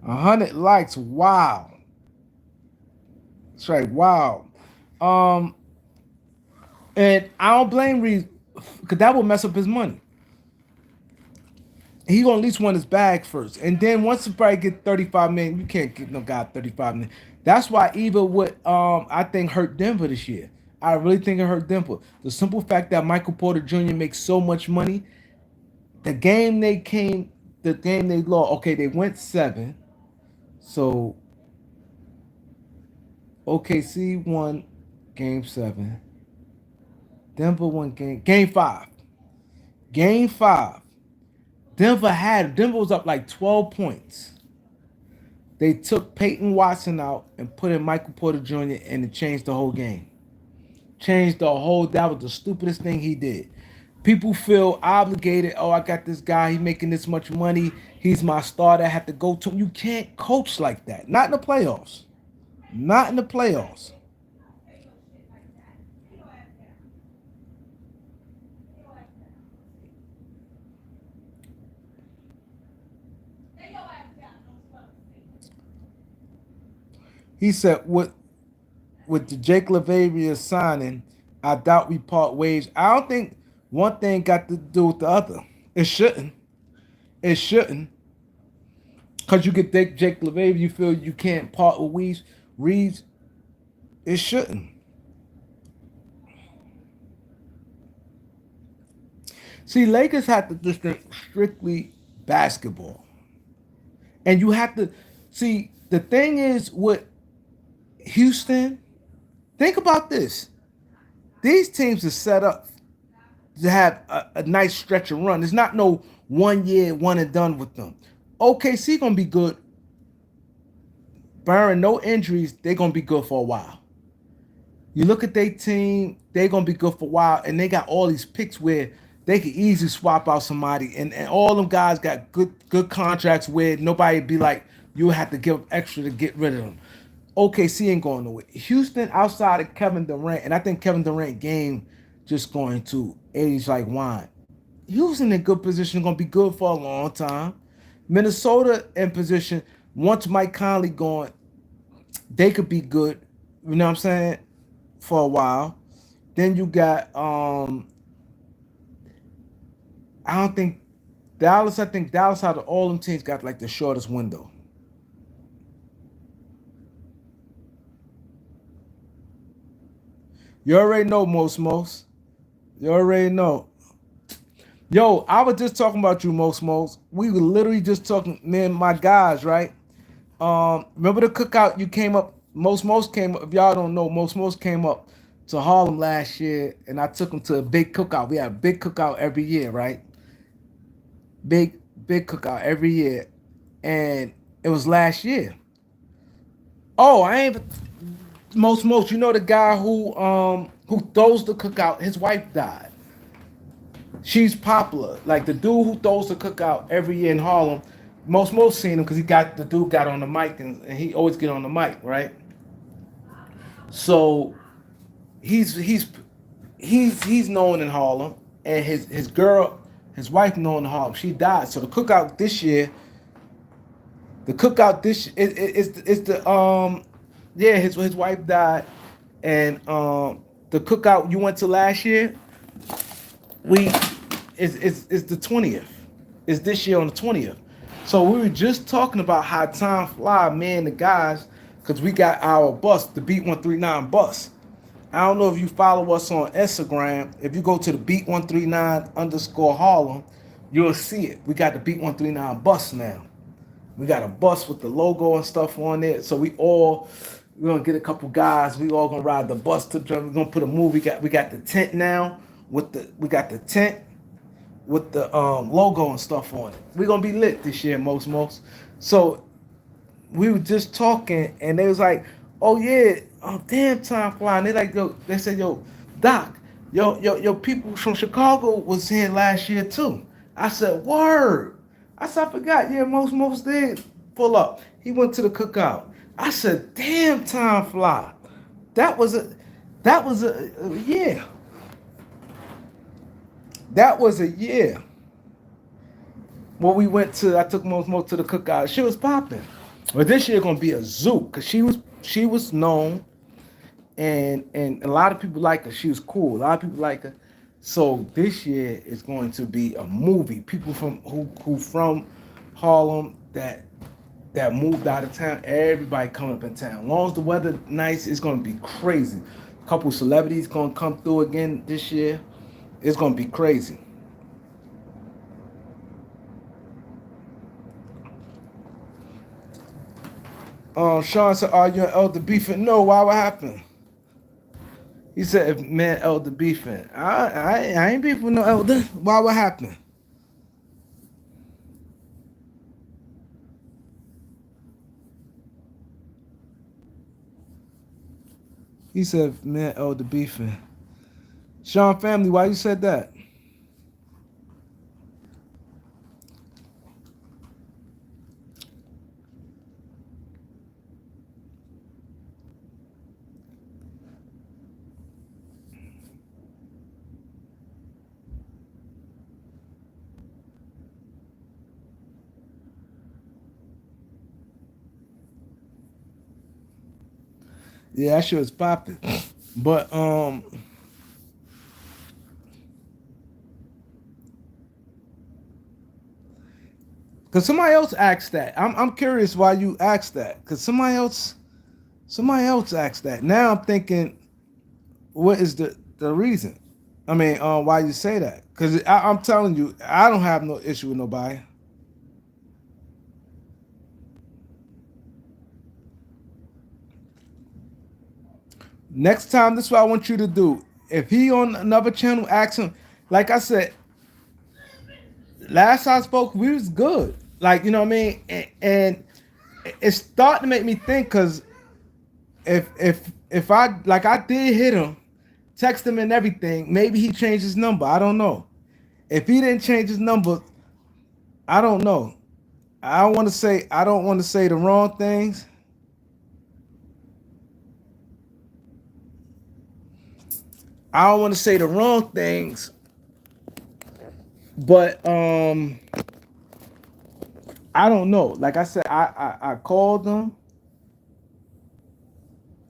100 likes. Wow. That's right. Wow. Um, and I don't blame Reeves because that will mess up his money. He gonna at least want his bag first, and then once the probably get 35 million, you can't give no guy 35 million. That's why even what I think hurt Denver this year. I really think it hurt Denver. The simple fact that Michael Porter Jr. makes so much money. The game they came, the game they lost. Okay, they went 7. So OKC won game 7. Denver won game 5. Game 5. Denver was up like 12 points. They took Peyton Watson out and put in Michael Porter Jr. and it changed the whole game. That was the stupidest thing he did. People feel obligated. Oh, I got this guy. He's making this much money. He's my starter. I have to go to him. You can't coach like that. Not in the playoffs. Not in the playoffs. He said, with the Jake LaVavia signing, I doubt we part ways. I don't think one thing got to do with the other. It shouldn't. It shouldn't. Because you get Jake LaVavia, you feel you can't part with Reaves. Reaves, it shouldn't. See, Lakers have to just think strictly basketball. And you have to see the thing is with Houston, think about this. These teams are set up to have a nice stretch of run. It's not no 1 year, one and done with them. OKC gonna be good. Barring no injuries, they're gonna be good for a while. You look at their team, they're gonna be good for a while, and they got all these picks where they could easily swap out somebody, and all them guys got good contracts where nobody be like, you have to give extra to get rid of them. OKC ain't going nowhere. Houston outside of Kevin Durant, and I think Kevin Durant game just going to age like wine. Houston in good position, gonna be good for a long time. Minnesota in position, once Mike Conley going, they could be good. You know what I'm saying? For a while. Then you got I don't think Dallas, I think Dallas out of all them teams got like the shortest window. You already know most. You already know. Yo, I was just talking about you, most. We were literally just talking, man, my guys, right? Remember the cookout you came up, most came up, if y'all don't know, most came up to Harlem last year, and I took them to a big cookout. We have a big cookout every year, right? Big cookout every year. And it was last year. Oh, I ain't most, you know the guy who throws the cookout, his wife died. She's popular. Like the dude who throws the cookout every year in Harlem. Most seen him because he got the dude got on the mic and he always get on the mic, right? So he's he's he's known in Harlem, and his girl, his wife known in Harlem. She died. So the cookout this it's the yeah, his wife died, and the cookout you went to last year, we is the 20th. It's this year on the 20th. So we were just talking about how time fly, man, the guys, because we got our bus, the Beat 139 bus. I don't know if you follow us on Instagram. If you go to the Beat 139 underscore Harlem, you'll see it. We got the Beat 139 bus now. We got a bus with the logo and stuff on it. So we're gonna get a couple guys. We all gonna ride the bus to we're gonna put a movie. We got the tent now we got the tent with the logo and stuff on it. We're gonna be lit this year, most. So we were just talking, and they was like, "Oh yeah, oh damn, time flying." They like, yo, they said, "Yo, Doc, yo, people from Chicago was here last year too." I said, "Word." I said, "I forgot." Yeah, most did pull up. He went to the cookout. I said, "Damn, time fly." That was a, that was a yeah. That was a year. When we went to, I took most to the cookout. She was popping. But this year gonna be a zoo because she was known, and a lot of people like her. She was cool. A lot of people like her. So this year is going to be a movie. People from who from Harlem that moved out of town. Everybody coming up in town. As long as the weather nice, it's gonna be crazy. A couple celebrities gonna come through again this year. It's gonna be crazy. Sean said, "Are you an elder beefing?" No, why? What happened? He said, "If man elder beefing, I ain't beefing with no elder. Why? What happened?" He said, "Man elder beefing." Sean family, why you said that? Yeah, that shit was popping. But cause somebody else asked that. I'm curious why you asked that. Cause somebody else asked that. Now I'm thinking, what is the reason? I mean, why you say that? Cause I'm telling you, I don't have no issue with nobody. Next time, this is what I want you to do. If he on another channel, ask him. Like I said, last time I spoke, we was good. Like, you know what I mean? And it's starting to make me think, because if I, like, I did hit him, text him and everything, maybe he changed his number. I don't know. If he didn't change his number, I don't know. I don't want to say the wrong things. I don't want to say the wrong things, but I don't know. Like I said, I called him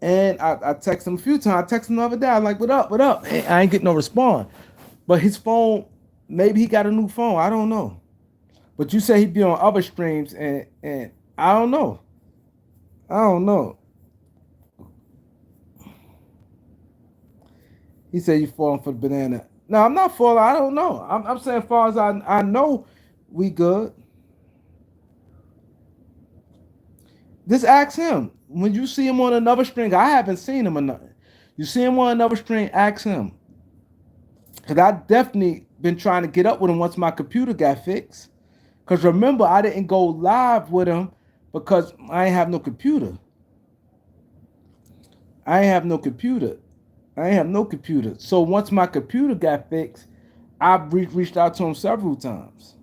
and I texted him a few times. I texted him the other day. I'm like, what up, what up? And I ain't getting no response. But his phone, maybe he got a new phone. I don't know. But you say he be on other streams, and I don't know. I don't know. He said you falling for the banana. No, I'm not falling. I don't know. I'm saying as far as I know, we good. Just ask him. When you see him on another string, I haven't seen him or nothing. You see him on another string, ask him. Cause I definitely been trying to get up with him once my computer got fixed. Cause remember, I didn't go live with him because I ain't have no computer. I ain't have no computer. I ain't have no computer. So once my computer got fixed, I reached out to him several times.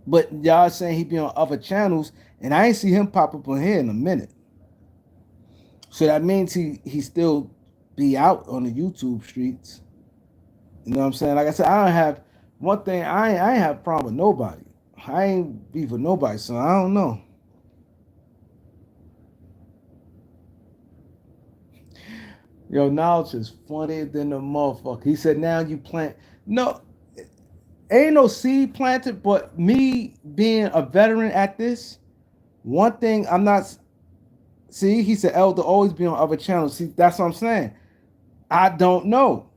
But y'all saying he be on other channels, and I ain't see him pop up on here in a minute. So that means he still be out on the YouTube streets. You know what I'm saying? Like I said, I don't have one thing. I ain't have a problem with nobody. I ain't beef with nobody, so I don't know. Yo, Knowledge is funnier than the motherfucker. He said, now you plant. No, ain't no seed planted, but me being a veteran at this, one thing I'm not. See, he said, Elder always be on other channels. See, that's what I'm saying. I don't know.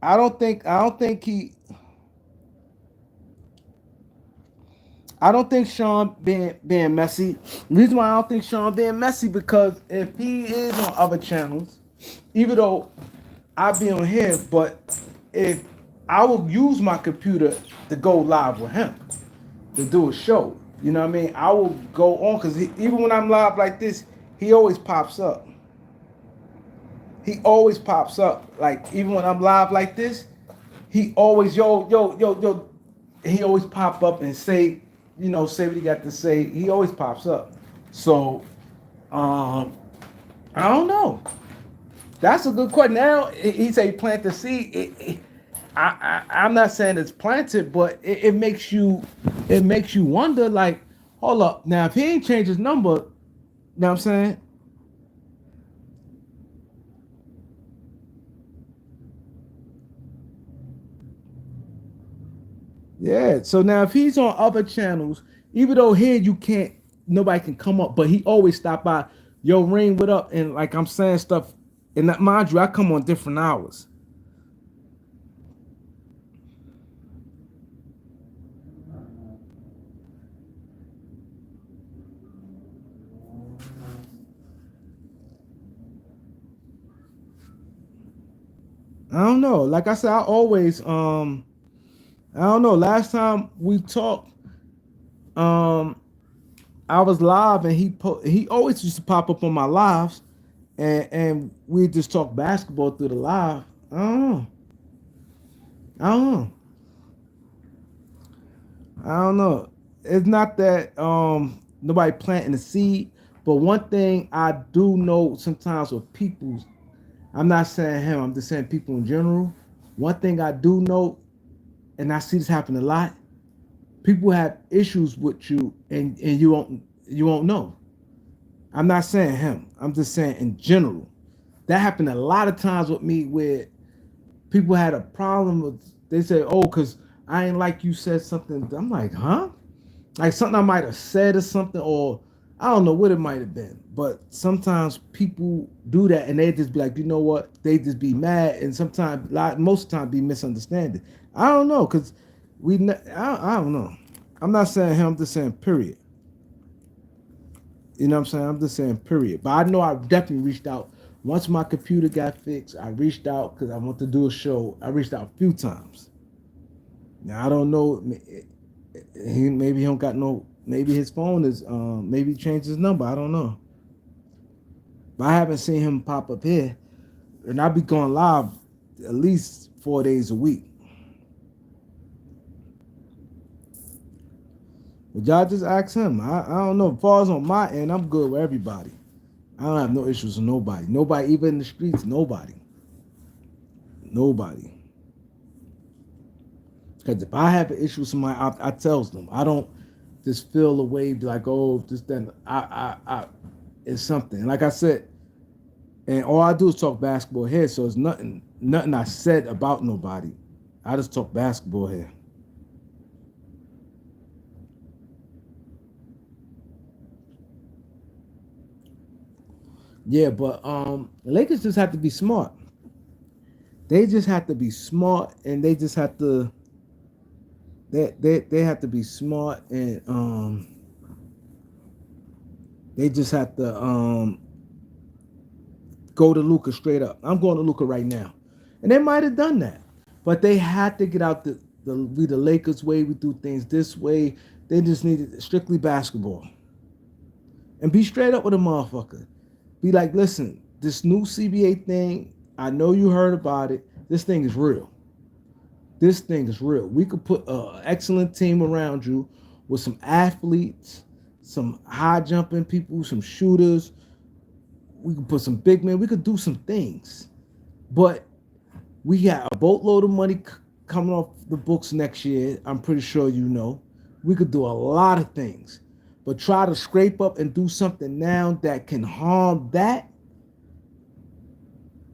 I don't think he. I don't think Sean being messy. The reason why I don't think Sean being messy, because if he is on other channels, even though I be on here, but if I will use my computer to go live with him to do a show, you know what I mean? I will go on, because even when I'm live like this, he always pops up. He always pops up. Like even when I'm live like this, he always yo. He always pop up and say, say what he got to say. He always pops up. So, I don't know. That's a good question. Now he say plant the seed. I'm not saying it's planted, but it makes you wonder. Like, hold up. Now if he ain't changed his number, you know what I'm saying? Yeah. So now if he's on other channels, even though here you can't, nobody can come up, but he always stop by. Yo, ring, what up? And like I'm saying stuff, and that, mind you, I come on different hours. I don't know. Like I said, I always I don't know. Last time we talked, um I was live and he always used to pop up on my lives, and we just talk basketball through the live. I don't know. I don't know. I don't know. It's not that nobody planting the seed, but one thing I do know sometimes with people, I'm not saying him, I'm just saying people in general. One thing I do know, and I see this happen a lot, people have issues with you and you won't know. I'm not saying him. I'm just saying in general. That happened a lot of times with me where people had a problem with, they say, oh, because I ain't like you said something. I'm like, huh? Like something I might have said or something, or I don't know what it might have been. But sometimes people do that and they just be like, you know what? They just be mad, and sometimes, most of the time, be misunderstanding. I don't know, because I don't know. I'm not saying him, I'm just saying period. You know what I'm saying? I'm just saying period. But I know I definitely reached out. Once my computer got fixed, I reached out because I want to do a show. I reached out a few times. Now I don't know. Maybe he don't got no. Maybe his phone is. Maybe he changed his number. I don't know. But I haven't seen him pop up here, and I'll be going live at least 4 days a week. But y'all just ask him. I don't know. As far as on my end, I'm good with everybody. I don't have no issues with nobody. Nobody, even in the streets, nobody. Nobody. Because if I have an issue with somebody, I tells them. I don't just feel a way like, oh, this, then it's something. Like I said, and all I do is talk basketball here, so it's nothing I said about nobody. I just talk basketball here. Yeah, but the Lakers just have to be smart. They just have to be smart, and they just have to. They have to be smart, and they just have to go to Luka straight up. I'm going to Luka right now, and they might have done that, but they had to get out the Lakers way. We do things this way. They just needed strictly basketball, and be straight up with a motherfucker. Be like, listen, this new CBA thing. I know you heard about it. This thing is real. This thing is real. We could put an excellent team around you with some athletes, some high jumping people, some shooters. We could put some big men. We could do some things. But we got a boatload of money coming off the books next year. I'm pretty sure you know. We could do a lot of things. But try to scrape up and do something now that can harm that,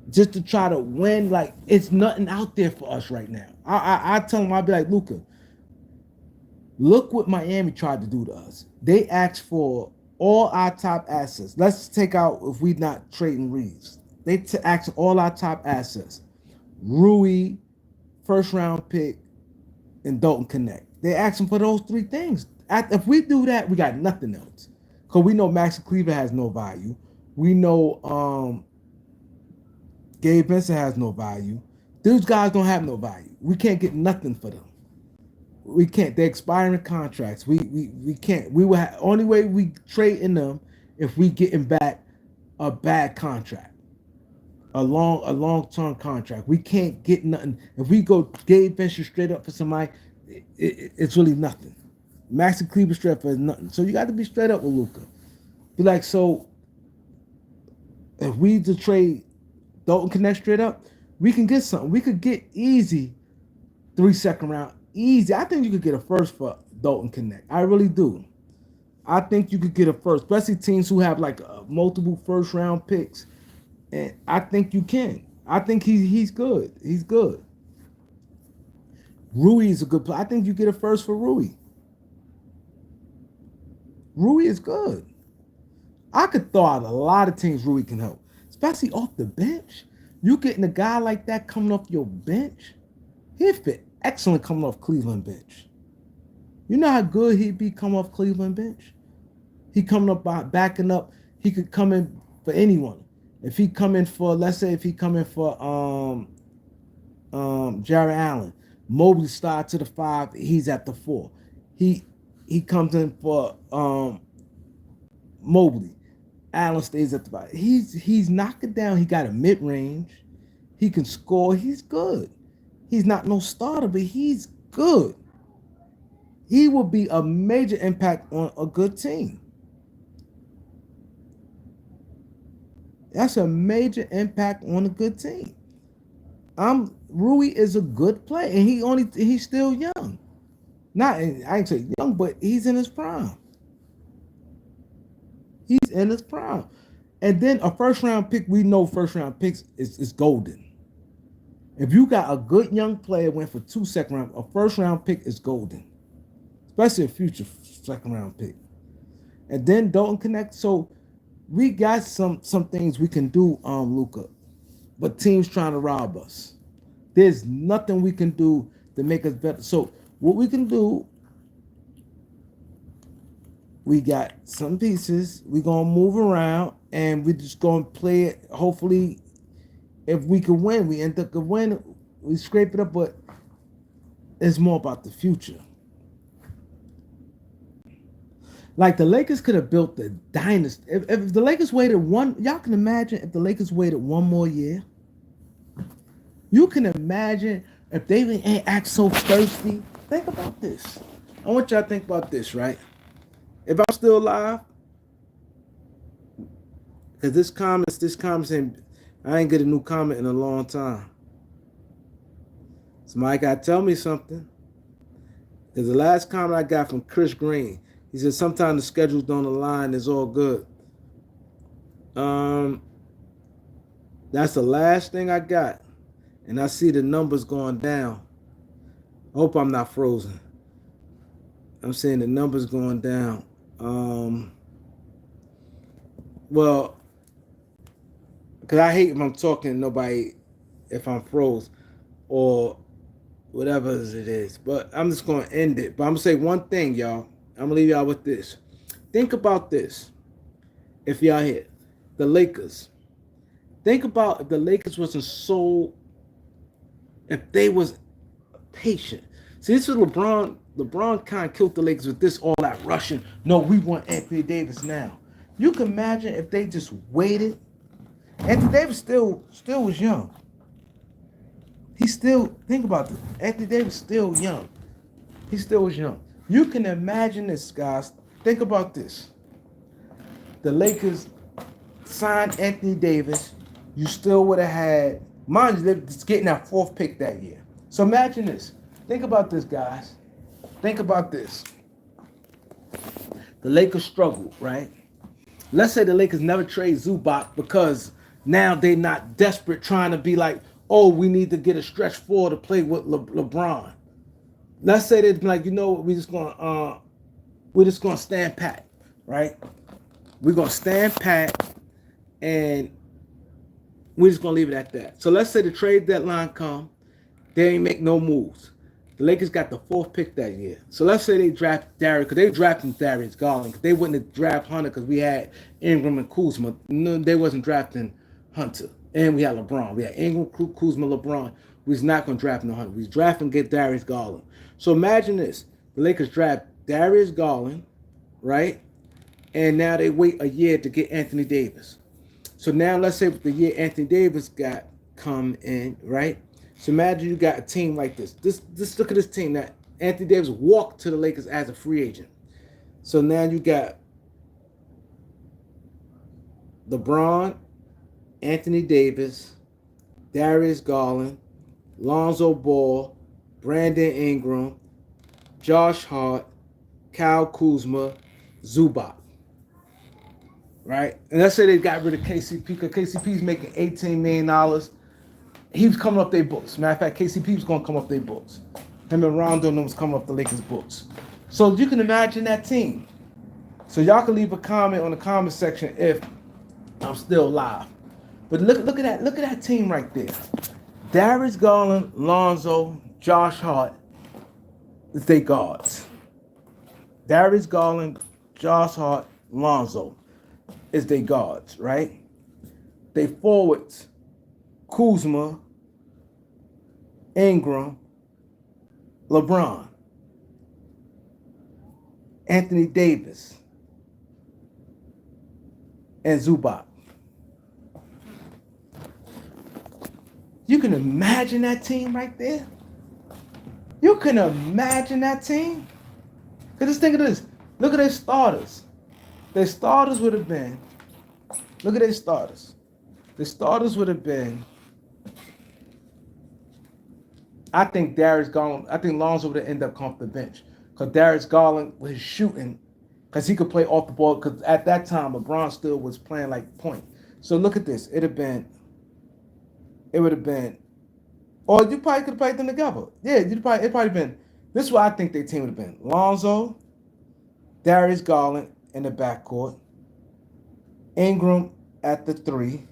just to try to win. Like, it's nothing out there for us right now. I tell them, I'll be like, Luka, look what Miami tried to do to us. They asked for all our top assets. Let's take out, if we not trading Reaves. They asked all our top assets. Rui, first round pick, and Dalton Knecht. They asked him for those three things. If we do that, we got nothing else. Because we know Max Cleaver has no value. We know Gabe Vincent has no value. Those guys don't have no value. We can't get nothing for them. We can't. They're expiring contracts. We can't. We will have, only way we trade in them if we getting back a bad contract, a long-term contract. We can't get nothing. If we go Gabe Vincent straight up for somebody, it's really nothing. Maxi Kleber straight up for nothing. So you got to be straight up with Luka. Be like, so if we just trade Dalton Knecht straight up, we can get something. We could get easy 3 second round. Easy. I think you could get a first for Dalton Knecht. I really do. I think you could get a first, especially teams who have like multiple first round picks. And I think you can. I think he's good. He's good. Rui is a good player. I think you get a first for Rui. Rui is good. I could throw out a lot of teams Rui can help, especially off the bench. You getting a guy like that coming off your bench, he'd fit excellent coming off Cleveland bench. You know how good he'd be coming off Cleveland bench? He coming up by backing up. He could come in for anyone. If he come in for, let's say if he come in for Jared Allen, Mobley slide to the 5, he's at the 4. He comes in for Mobley. Allen stays at the bottom. He's knocking down. He got a mid-range. He can score. He's good. He's not no starter, but he's good. He will be a major impact on a good team. That's a major impact on a good team. Rui is a good player, and he's still young. Not, I ain't say young, but he's in his prime. He's in his prime. And then a first round pick, we know first round picks is golden. If you got a good young player went for 2 second round, a first round pick is golden, especially a future second round pick. And then Dalton Knecht. So we got some things we can do, Luka, but teams trying to rob us. There's nothing we can do to make us better. So what we can do, we got some pieces. We gonna move around and we just gonna play it. Hopefully, if we can win, we end up to win. We scrape it up, but it's more about the future. Like the Lakers could have built the dynasty. If the Lakers waited one, y'all can imagine if the Lakers waited one more year. You can imagine if they ain't act so thirsty. Think about this. I want y'all to think about this, right? If I'm still alive, because this comment saying I ain't get a new comment in a long time. Somebody got to tell me something. Because the last comment I got from Chris Green, he said sometimes the schedules don't align. It's all good. That's the last thing I got, and I see the numbers going down. I hope I'm not frozen. I'm seeing the numbers going down. Well, because I hate if I'm talking to nobody if I'm froze or whatever it is. But I'm just going to end it. But I'm going to say one thing, y'all. I'm going to leave y'all with this. Think about this. If y'all here, the Lakers. Think about if the Lakers wasn't so, if they was patient. See, this is LeBron. LeBron kind of killed the Lakers with this all that rushing. No, we want Anthony Davis now. You can imagine if they just waited. Anthony Davis still was young. He still, think about this. Anthony Davis still young. He still was young. You can imagine this, guys. Think about this. The Lakers signed Anthony Davis. You still would have had, mind you, they're just getting that 4th pick that year. So imagine this. Think about this, guys. Think about this. The Lakers struggled, right? Let's say the Lakers never trade Zubac because now they're not desperate trying to be like, oh, we need to get a stretch 4 to play with LeBron. Let's say they'd be like, you know what, we're just gonna stand pat, right? We're gonna stand pat and we're just gonna leave it at that. So let's say the trade deadline come, they ain't make no moves. The Lakers got the 4th pick that year. So let's say they draft Darius, because they drafted Darius Garland, because they wouldn't have drafted Hunter because we had Ingram and Kuzma. No, they wasn't drafting Hunter. And we had LeBron. We had Ingram, Kuzma, LeBron. We was not going to draft no Hunter. We was drafting get Darius Garland. So imagine this. The Lakers draft Darius Garland, right? And now they wait a year to get Anthony Davis. So now let's say the year Anthony Davis got come in, right? So imagine you got a team like this. Just look at this team that Anthony Davis walked to the Lakers as a free agent. So now you got LeBron, Anthony Davis, Darius Garland, Lonzo Ball, Brandon Ingram, Josh Hart, Kyle Kuzma, Zubac. Right? And let's say they got rid of KCP because KCP's making $18 million. He was coming up their books. Matter of fact, KCP was going to come up their books. Him and Rondo was coming up the Lakers' books. So you can imagine that team. So y'all can leave a comment on the comment section if I'm still live. But look at that team right there. Darius Garland, Lonzo, Josh Hart is their guards. Darius Garland, Josh Hart, Lonzo is their guards, right? They forwards, Kuzma, Ingram, LeBron, Anthony Davis, and Zubac. You can imagine that team right there? You can imagine that team? Because just think of this. Look at their starters. Their starters would have been, look at their starters. The starters would have been, I think Lonzo would have ended up coming off the bench. Because Darius Garland, with his shooting, because he could play off the ball. Because at that time, LeBron still was playing like point. So look at this. It would have been, or you probably could have played them together. Yeah, it probably been. This is what I think their team would have been: Lonzo, Darius Garland in the backcourt, Ingram at the 3,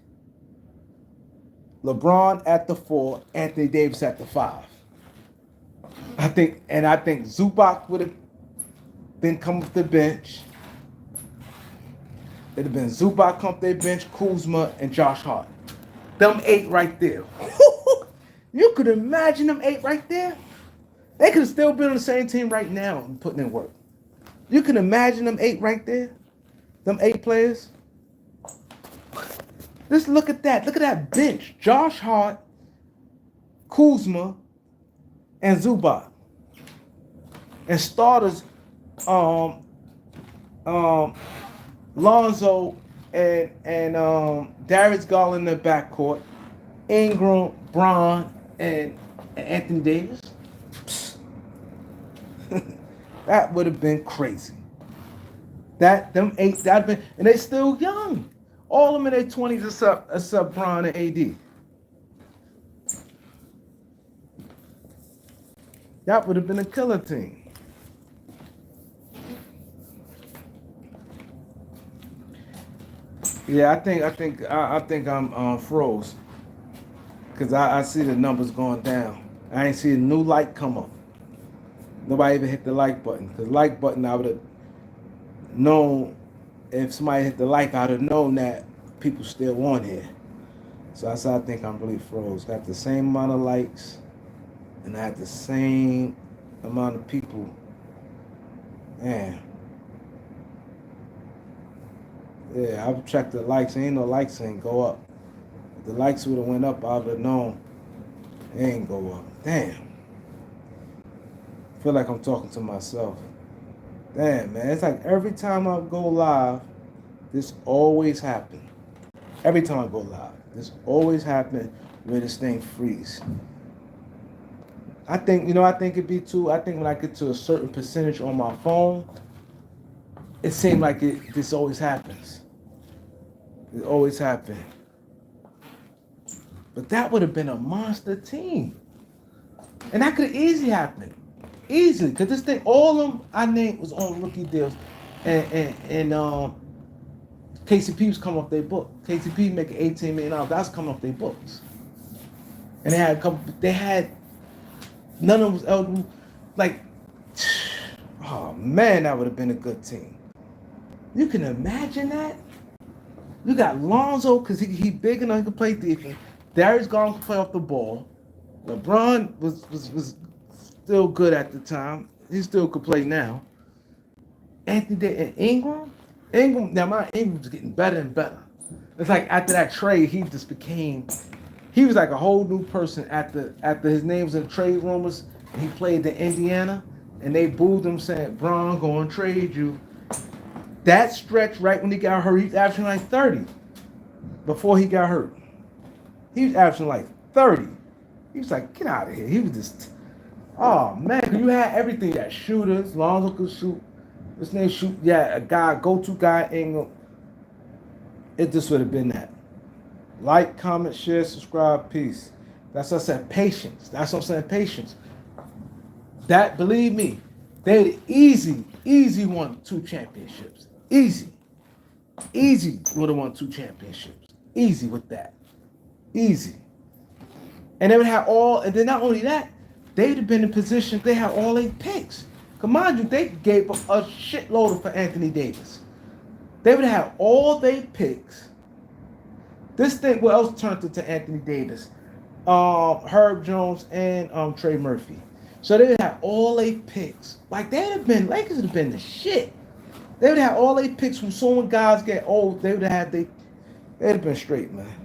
LeBron at the 4, Anthony Davis at the 5. I think Zubac would have been come off the bench. It'd have been Zubac come off their bench, Kuzma, and Josh Hart. Them 8 right there. You could imagine them 8 right there. They could have still been on the same team right now and putting in work. You can imagine them 8 right there. Them 8 players. Just look at that. Look at that bench. Josh Hart, Kuzma, and Zubac. And starters, Lonzo and Darius Garland in the backcourt, Ingram, Braun, and Anthony Davis. That would have been crazy. Them 8, that'd been, and they still young. All of them in their 20s except Braun and AD. That would have been a killer team. Yeah, I think I'm froze because I see the numbers going down. I ain't see a new light come up. Nobody even hit the like button. Because like button, I would have known if somebody hit the like, I'd have known that people still on here. So I said I think I'm really froze. Got the same amount of likes, and I had the same amount of people. Man. Yeah, I've checked the likes. Ain't no likes ain't go up. If the likes would have went up, I would have known it ain't go up. Damn. I feel like I'm talking to myself. Damn, man. It's like every time I go live, this always happens. Every time I go live, this always happens where this thing freezes. I think it'd be too. I think when I get to a certain percentage on my phone, it seems like this always happens. It always happens. But that would have been a monster team. And that could have easily happened. Easily. Because this thing, all of them I named was on rookie deals. And KCP was coming off their book. KCP making $18 million. That's coming off their books. And they had none of them was eligible. Like, oh man, that would have been a good team. You can imagine that? You got Lonzo, because he big enough he could play defense. Darius Garland could play off the ball. LeBron was still good at the time. He still could play now. Anthony Davis and Ingram, now my Ingram's getting better and better. It's like after that trade, he was like a whole new person after his name was in trade rumors. He played in Indiana, and they booed him saying, "Bron, gonna trade you." That stretch right when he got hurt, he was averaging like 30 before he got hurt. He was averaging like 30. He was like, get out of here. He was just, oh man, you had everything. You had shooters, Lonzo could shoot. This name shoot, yeah, a guy, go-to guy, Ingram. It just would have been that. Like, comment, share, subscribe, peace. That's what I said, patience. That's what I'm saying, patience. That, believe me, they easy won 2 championships. Easy would have won 2 championships. Easy with that. Easy. And they would have and then not only that, they'd have been in position, they had all 8 picks. Come on, they gave up a shitload for Anthony Davis. They would have all 8 picks. This thing, what else turned into Anthony Davis? Herb Jones and Trey Murphy. So they would have all 8 picks. Like Lakers would have been the shit. They would have all 8 picks from so when guys get old, they'd have been straight, man.